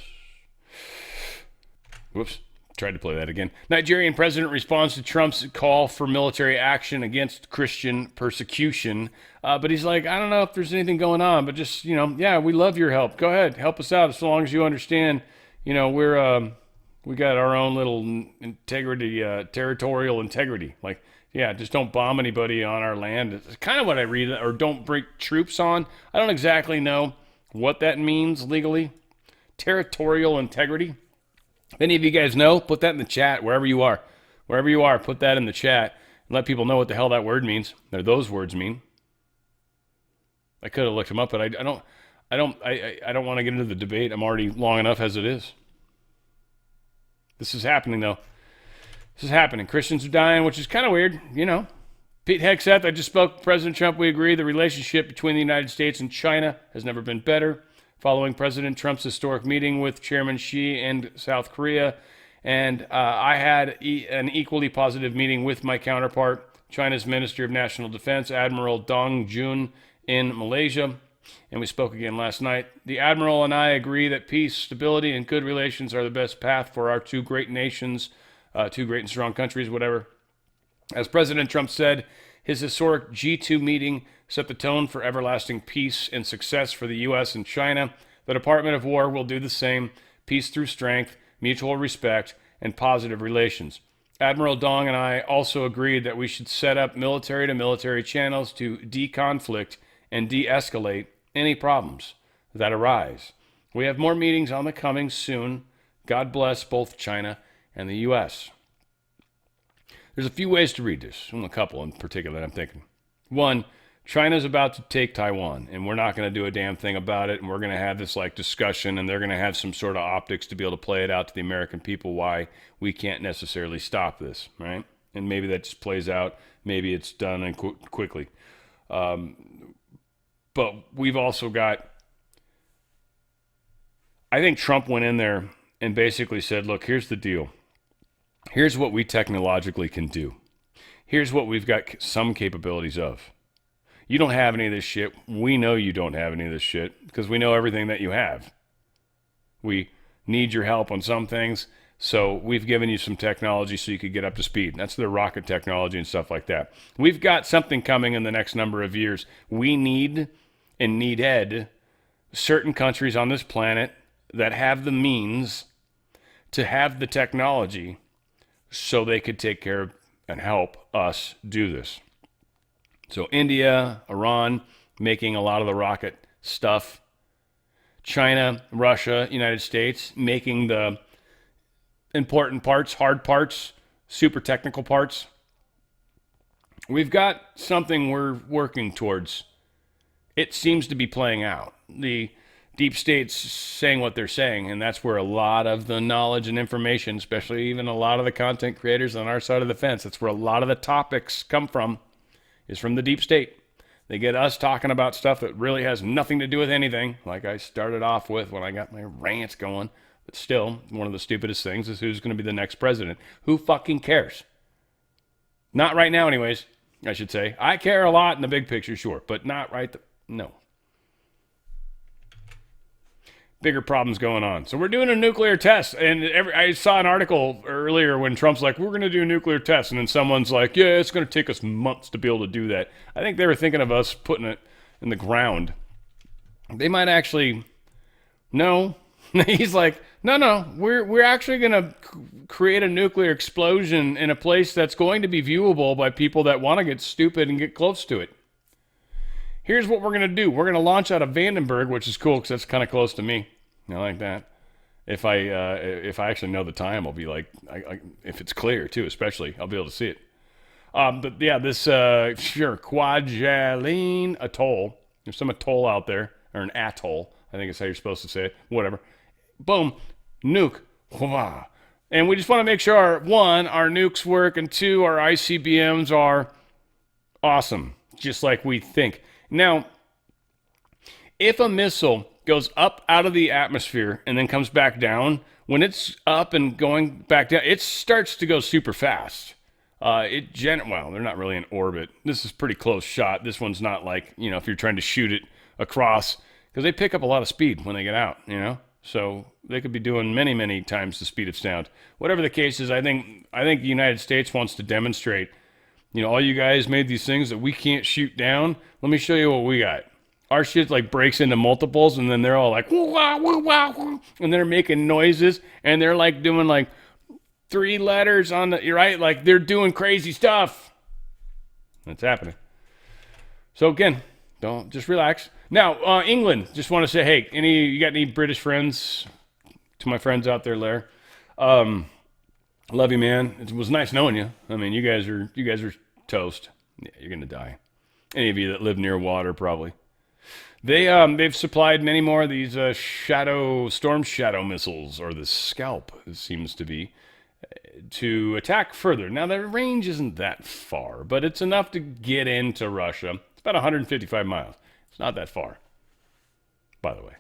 tried to play that again. Nigerian president responds to Trump's call for military action against Christian persecution. But he's like, I don't know if there's anything going on, but just, we love your help. Go ahead, help us out as long as you understand, we got our own little integrity, territorial integrity. Like, just don't bomb anybody on our land. It's kind of what I read, or don't bring troops on. I don't exactly know what that means legally. Territorial integrity. If any of you guys know, put that in the chat wherever you are. Wherever you are, put that in the chat and let people know what the hell that word means, or those words mean. I could have looked them up, but I don't want to get into the debate. I'm already long enough as it is. This is happening, though. This is happening. Christians are dying, which is kind of weird, Pete Hegseth, I just spoke with President Trump. We agree the relationship between the United States and China has never been better. Following President Trump's historic meeting with Chairman Xi and South Korea, and I had an equally positive meeting with my counterpart, China's Minister of National Defense, Admiral Dong Jun, in Malaysia, and we spoke again last night. The Admiral and I agree that peace, stability, and good relations are the best path for our two great nations, two great and strong countries, whatever. As President Trump said, his historic G2 meeting set the tone for everlasting peace and success for the U.S. and China. The Department of War will do the same. Peace through strength, mutual respect, and positive relations. Admiral Dong and I also agreed that we should set up military-to-military channels to de-conflict and de-escalate any problems that arise. We have more meetings on the coming soon. God bless both China and the U.S. There's a few ways to read this. A couple in particular that I'm thinking. One, China's about to take Taiwan, and we're not going to do a damn thing about it, and we're going to have this discussion, and they're going to have some sort of optics to be able to play it out to the American people why we can't necessarily stop this, right? And maybe that just plays out. Maybe it's done and quickly. But we've also got, I think Trump went in there and basically said, look, here's the deal. Here's what we technologically can do. Here's what we've got some capabilities of. You don't have any of this shit. We know you don't have any of this shit because we know everything that you have. We need your help on some things, so we've given you some technology so you could get up to speed. That's the rocket technology and stuff like that. We've got something coming in the next number of years. We need and needed certain countries on this planet that have the means to have the technology so they could take care of and help us do this. So India, Iran, making a lot of the rocket stuff. China, Russia, United States, making the important parts, hard parts, super technical parts. We've got something we're working towards. It seems to be playing out. The deep state's saying what they're saying, and that's where a lot of the knowledge and information, especially even a lot of the content creators on our side of the fence, that's where a lot of the topics come from, is from the deep state. They get us talking about stuff that really has nothing to do with anything, like I started off with when I got my rants going. But still, one of the stupidest things is who's going to be the next president. Who fucking cares? Not right now, anyways, I should say. I care a lot in the big picture, sure, but not right. No. bigger problems going on. So we're doing a nuclear test. And I saw an article earlier when Trump's like, we're going to do a nuclear test. And then someone's like, yeah, it's going to take us months to be able to do that. I think they were thinking of us putting it in the ground. They might actually, no. He's like, no, we're actually going to create a nuclear explosion in a place that's going to be viewable by people that want to get stupid and get close to it. Here's what we're going to do. We're going to launch out of Vandenberg, which is cool because that's kind of close to me. I like that. If I actually know the time, I'll be like, if it's clear too, especially, I'll be able to see it. But yeah, this Kwajalein Atoll. There's some atoll out there, or an atoll. I think is how you're supposed to say it. Whatever. Boom, nuke. And we just want to make sure, our nukes work, and 2, our ICBMs are awesome, just like we think. Now, if a missile goes up out of the atmosphere and then comes back down, when it's up and going back down, it starts to go super fast. Well, they're not really in orbit. This is pretty close shot. This one's not like, if you're trying to shoot it across, because they pick up a lot of speed when they get out, So they could be doing many, many times the speed of sound. Whatever the case is, I think the United States wants to demonstrate, all you guys made these things that we can't shoot down. Let me show you what we got. Our shit like breaks into multiples, and then they're all like, wah, wah, wah, wah, and they're making noises, and they're like doing like 3 letters on the, right? Like they're doing crazy stuff. That's happening. So again, just relax. Now, England, just want to say, hey, you got any British friends? To my friends out there, love you, man. It was nice knowing you. I mean, you guys are toast. Yeah, you're gonna die. Any of you that live near water, probably. They've supplied many more of these storm shadow missiles, or the Scalp, it seems to be, to attack further. Now, the range isn't that far, but it's enough to get into Russia. It's about 155 miles. It's not that far, by the way.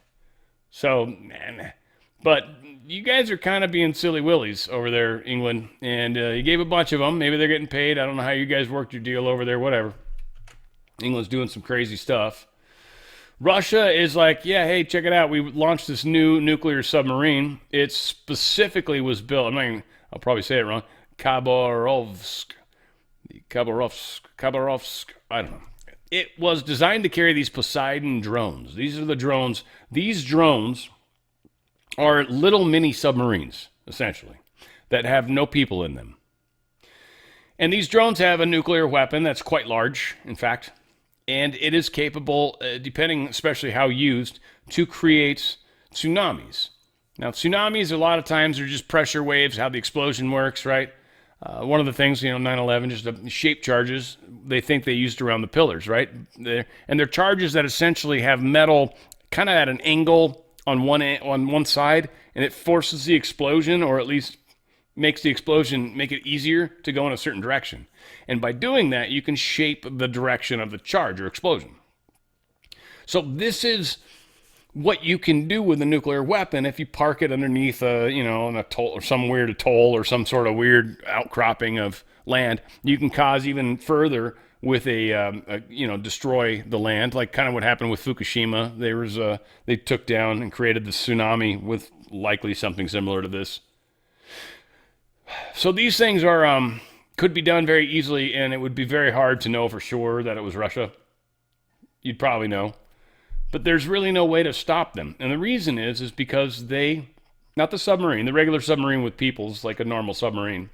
So, man, but you guys are kind of being silly willies over there, England, and you gave a bunch of them. Maybe they're getting paid. I don't know how you guys worked your deal over there, whatever. England's doing some crazy stuff. Russia is like, yeah, hey, check it out. We launched this new nuclear submarine. It specifically was built, I'll probably say it wrong, Khabarovsk, I don't know. It was designed to carry these Poseidon drones. These are the drones. These drones are little mini submarines, essentially, that have no people in them. And these drones have a nuclear weapon that's quite large, in fact, and it is capable, depending especially how used, to create tsunamis. Now, tsunamis a lot of times are just pressure waves, how the explosion works, right? One of the things, 9/11, just the shape charges, they think they used around the pillars, right? And they're charges that essentially have metal kind of at an angle on one side, and it forces the explosion, or at least makes the explosion make it easier to go in a certain direction. And by doing that, you can shape the direction of the charge or explosion. So this is what you can do with a nuclear weapon if you park it underneath an atoll, or some weird atoll, or some sort of weird outcropping of land. You can cause even further with destroy the land, like kind of what happened with Fukushima. They took down and created the tsunami with likely something similar to this. So these things are could be done very easily, and it would be very hard to know for sure that it was Russia. You'd probably know. But there's really no way to stop them. And the reason is because not the submarine, the regular submarine with people is like a normal submarine.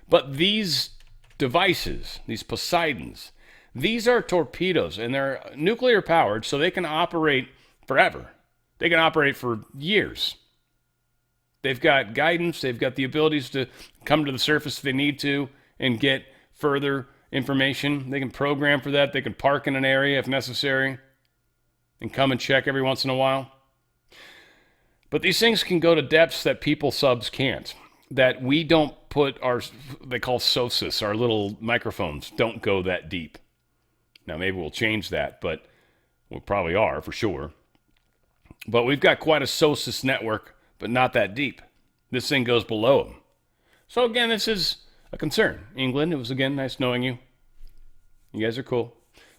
But these devices, these Poseidons, these are torpedoes, and they're nuclear powered, so they can operate forever. They can operate for years. They've got guidance, they've got the abilities to come to the surface if they need to and get further information. They can program for that. They can park in an area if necessary and come and check every once in a while. But these things can go to depths that people subs can't, that we don't put they call SOSUS, our little microphones, don't go that deep. Now, maybe we'll change that, but we probably are for sure. But we've got quite a SOSUS network, but not that deep. This thing goes below them. So again, this is a concern. England, it was again nice knowing you. You guys are cool.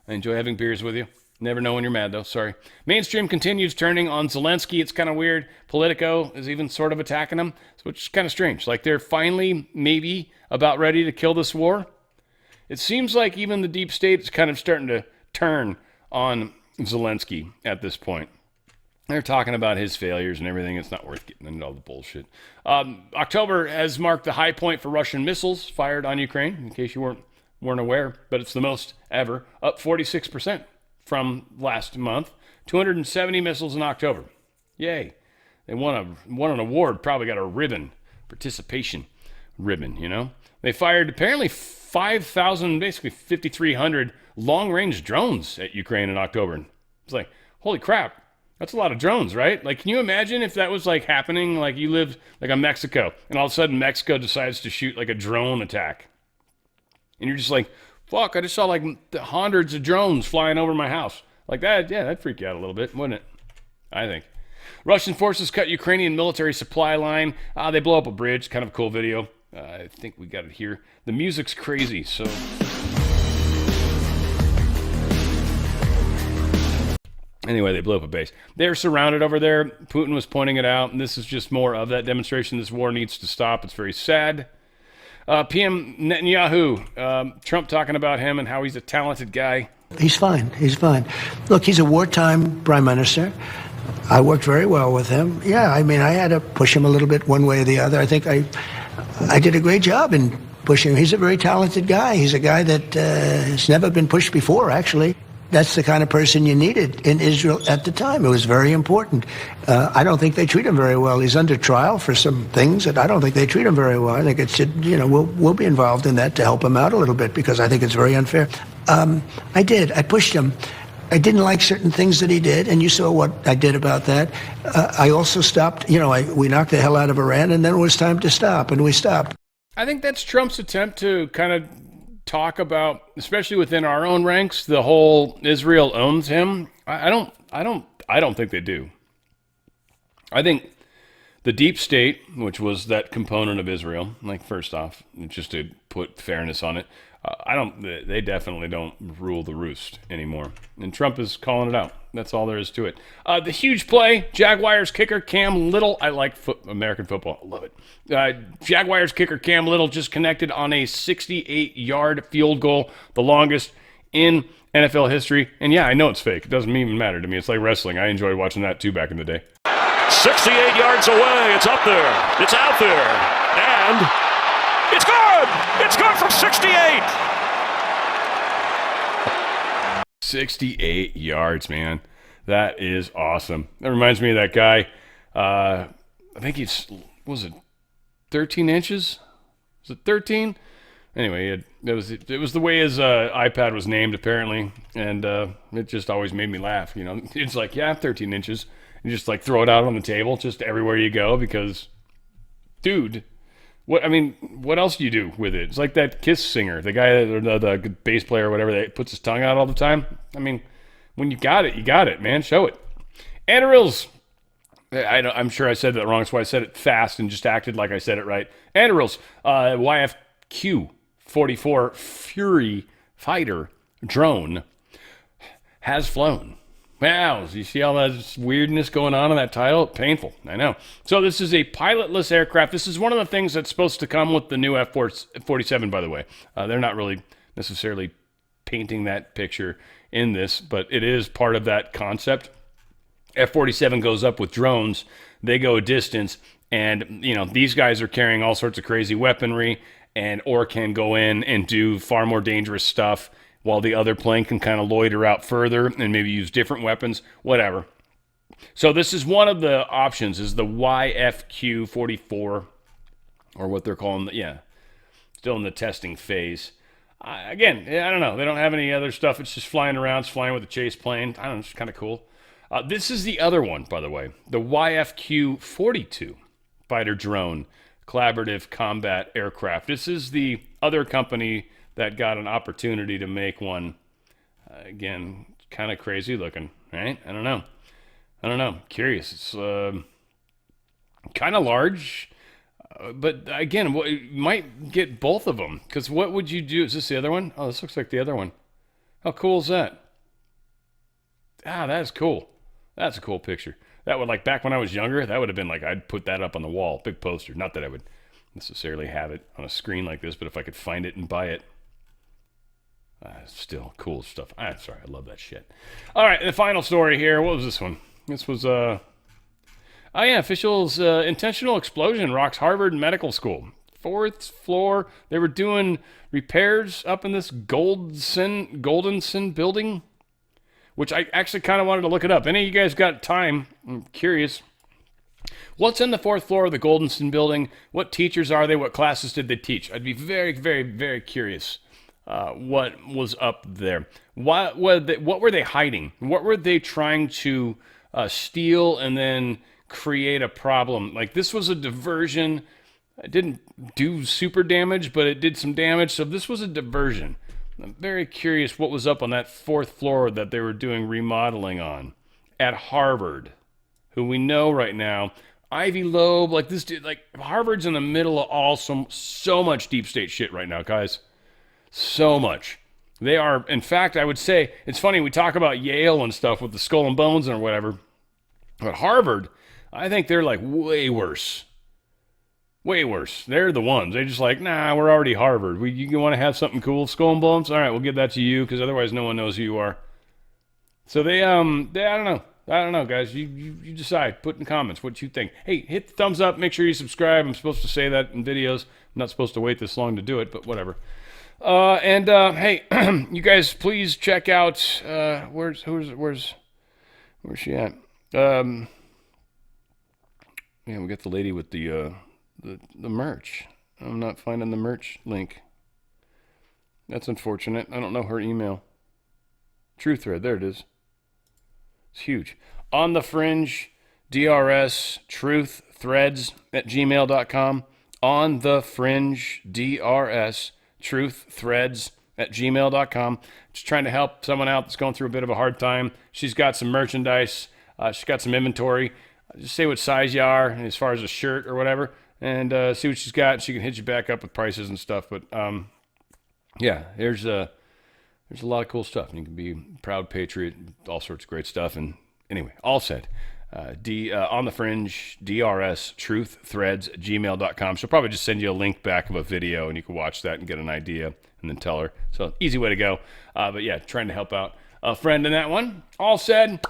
I enjoy having beers with you. Never know when you're mad, though. Sorry. Mainstream continues turning on Zelensky. It's kind of weird. Politico is even sort of attacking him, which is kind of strange. Like they're finally maybe about ready to kill this war. It seems like even the deep state is kind of starting to turn on Zelensky at this point. They're talking about his failures and everything. It's not worth getting into all the bullshit. October has marked the high point for Russian missiles fired on Ukraine, in case you weren't aware, but it's the most ever, up 46% from last month. 270 missiles in October. Yay. They won an award, probably got a ribbon, participation ribbon, you know? They fired apparently 5,000, basically 5,300 long-range drones at Ukraine in October. It's like, holy crap. That's a lot of drones, right? Like, can you imagine if that was like happening, like you lived like on Mexico, and all of a sudden Mexico decides to shoot like a drone attack. And you're just like, fuck, I just saw like hundreds of drones flying over my house. Like that, yeah, that'd freak you out a little bit, wouldn't it? I think. Russian forces cut Ukrainian military supply line. They blow up a bridge. Kind of a cool video. I think we got it here. The music's crazy, so... Anyway, they blew up a base. They're surrounded over there. Putin was pointing it out, and this is just more of that demonstration. This war needs to stop. It's very sad. PM Netanyahu, Trump talking about him and how he's a talented guy. He's fine. He's fine. Look, he's a wartime prime minister. I worked very well with him. Yeah, I mean, I had to push him a little bit one way or the other. I think I did a great job in pushing him. He's a very talented guy. He's a guy that has never been pushed before, actually. That's the kind of person you needed in Israel at the time. It was very important. I don't think they treat him very well. He's under trial for some things that I don't think they treat him very well. I think it should, we'll be involved in that to help him out a little bit because I think it's very unfair. I did. I pushed him. I didn't like certain things that he did, and you saw what I did about that. I also stopped, we knocked the hell out of Iran, and then it was time to stop, and we stopped. I think that's Trump's attempt to kind of talk about, especially within our own ranks, the whole Israel owns him. I don't think they do. I think the deep state, which was that component of Israel, like first off, just to put fairness on it, they definitely don't rule the roost anymore. And Trump is calling it out. That's all there is to it. The huge play, Jaguars kicker Cam Little. I like American football. I love it. Jaguars kicker Cam Little just connected on a 68-yard field goal, the longest in NFL history. And yeah, I know it's fake. It doesn't even matter to me. It's like wrestling. I enjoyed watching that too back in the day. 68 yards away. It's up there. It's out there. And it's good. It's good from 68. 68 yards, man. That is awesome. That reminds me of that guy. I think was it 13 inches? Was it 13? Anyway, it was the way his iPad was named, apparently. And it just always made me laugh. It's like, yeah, 13 inches. You just like throw it out on the table just everywhere you go because, dude, what else do you do with it? It's like that Kiss singer, the guy, or the bass player or whatever, that puts his tongue out all the time. I mean, when you got it, man. Show it. Antaril's, I'm sure I said that wrong, so I said it fast and just acted like I said it right. Antaril's YFQ 44 Fury fighter drone has flown. Wow, you see all that weirdness going on in that title? Painful, I know. So this is a pilotless aircraft. This is one of the things that's supposed to come with the new F-47, by the way. They're not really necessarily painting that picture in this, but it is part of that concept. F-47 goes up with drones. They go a distance, and these guys are carrying all sorts of crazy weaponry or can go in and do far more dangerous stuff, while the other plane can kind of loiter out further and maybe use different weapons, whatever. So this is one of the options, is the YFQ-44, or what they're calling, still in the testing phase. Again, I don't know. They don't have any other stuff. It's just flying around. It's flying with a chase plane. I don't know. It's kind of cool. This is the other one, by the way, the YFQ-42 fighter drone collaborative combat aircraft. This is the other company that got an opportunity to make one. Again, kind of crazy looking, right? I don't know. Curious. It's kind of large, but again, you might get both of them, because what would you do? Is this the other one? Oh, this looks like the other one. How cool is that? that's cool. That's a cool picture. That would, like, back when I was younger, that would have been like, I'd put that up on the wall, big poster. Not that I would necessarily have it on a screen like this, but if I could find it and buy it. Still cool stuff. Sorry, I love that shit. All right, the final story here. What was this one? This was, officials, intentional explosion rocks Harvard Medical School. 4th floor. They were doing repairs up in this Goldenson building, which I actually kind of wanted to look it up. Any of you guys got time? I'm curious. What's in the 4th floor of the Goldenson building? What teachers are they? What classes did they teach? I'd be very, very, very curious. What was up there? What were they hiding? What were they trying to steal and then create a problem? Like, this was a diversion. It didn't do super damage, but it did some damage. So this was a diversion. I'm very curious what was up on that 4th floor that they were doing remodeling on at Harvard, who we know right now, Ivy Loeb, like this dude, like Harvard's in the middle of so much deep state shit right now, guys. So much. They are, in fact, I would say, it's funny, we talk about Yale and stuff with the skull and bones or whatever, but Harvard, I think they're like way worse. Way worse. They're the ones. They're just like, nah, we're already Harvard. You want to have something cool, skull and bones? All right, we'll give that to you, because otherwise no one knows who you are. So they, I don't know, guys. You decide. Put in the comments what you think. Hey, hit the thumbs up. Make sure you subscribe. I'm supposed to say that in videos. I'm not supposed to wait this long to do it, but whatever. Hey, you guys, please check out, where's she at? Yeah, we got the lady with the merch. I'm not finding the merch link. That's unfortunate. I don't know her email. True Thread, there it is. It's huge. On the Fringe, DRS, Truth Threads at gmail.com. On the Fringe, DRS, Truth Threads at gmail.com. Just trying to help someone out that's going through a bit of a hard time. She's got some merchandise. She's got some inventory. Just say what size you are as far as a shirt or whatever, and see what she's got. She can hit you back up with prices and stuff. But yeah, there's a lot of cool stuff. You can be a proud patriot, all sorts of great stuff. And anyway, all said. On the Fringe, DRS, Truth Threads, gmail.com. She'll probably just send you a link back of a video, and you can watch that and get an idea, and then tell her. So easy way to go. But yeah, trying to help out a friend in that one. All said.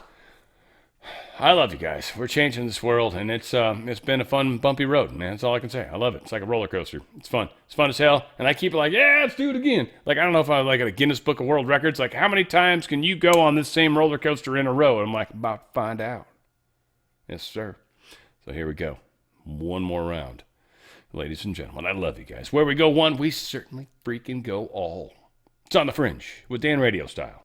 I love you guys. We're changing this world, and it's been a fun, bumpy road, man. That's all I can say. I love it. It's like a roller coaster. It's fun. It's fun as hell, and I keep it like, yeah, let's do it again. Like, I don't know if I'm like at a Guinness Book of World Records. Like, how many times can you go on this same roller coaster in a row? And I'm like, about to find out. Yes, sir. So here we go. One more round. Ladies and gentlemen, I love you guys. Where we go one, we certainly freaking go all. It's On the Fringe with Dan RadioStyle.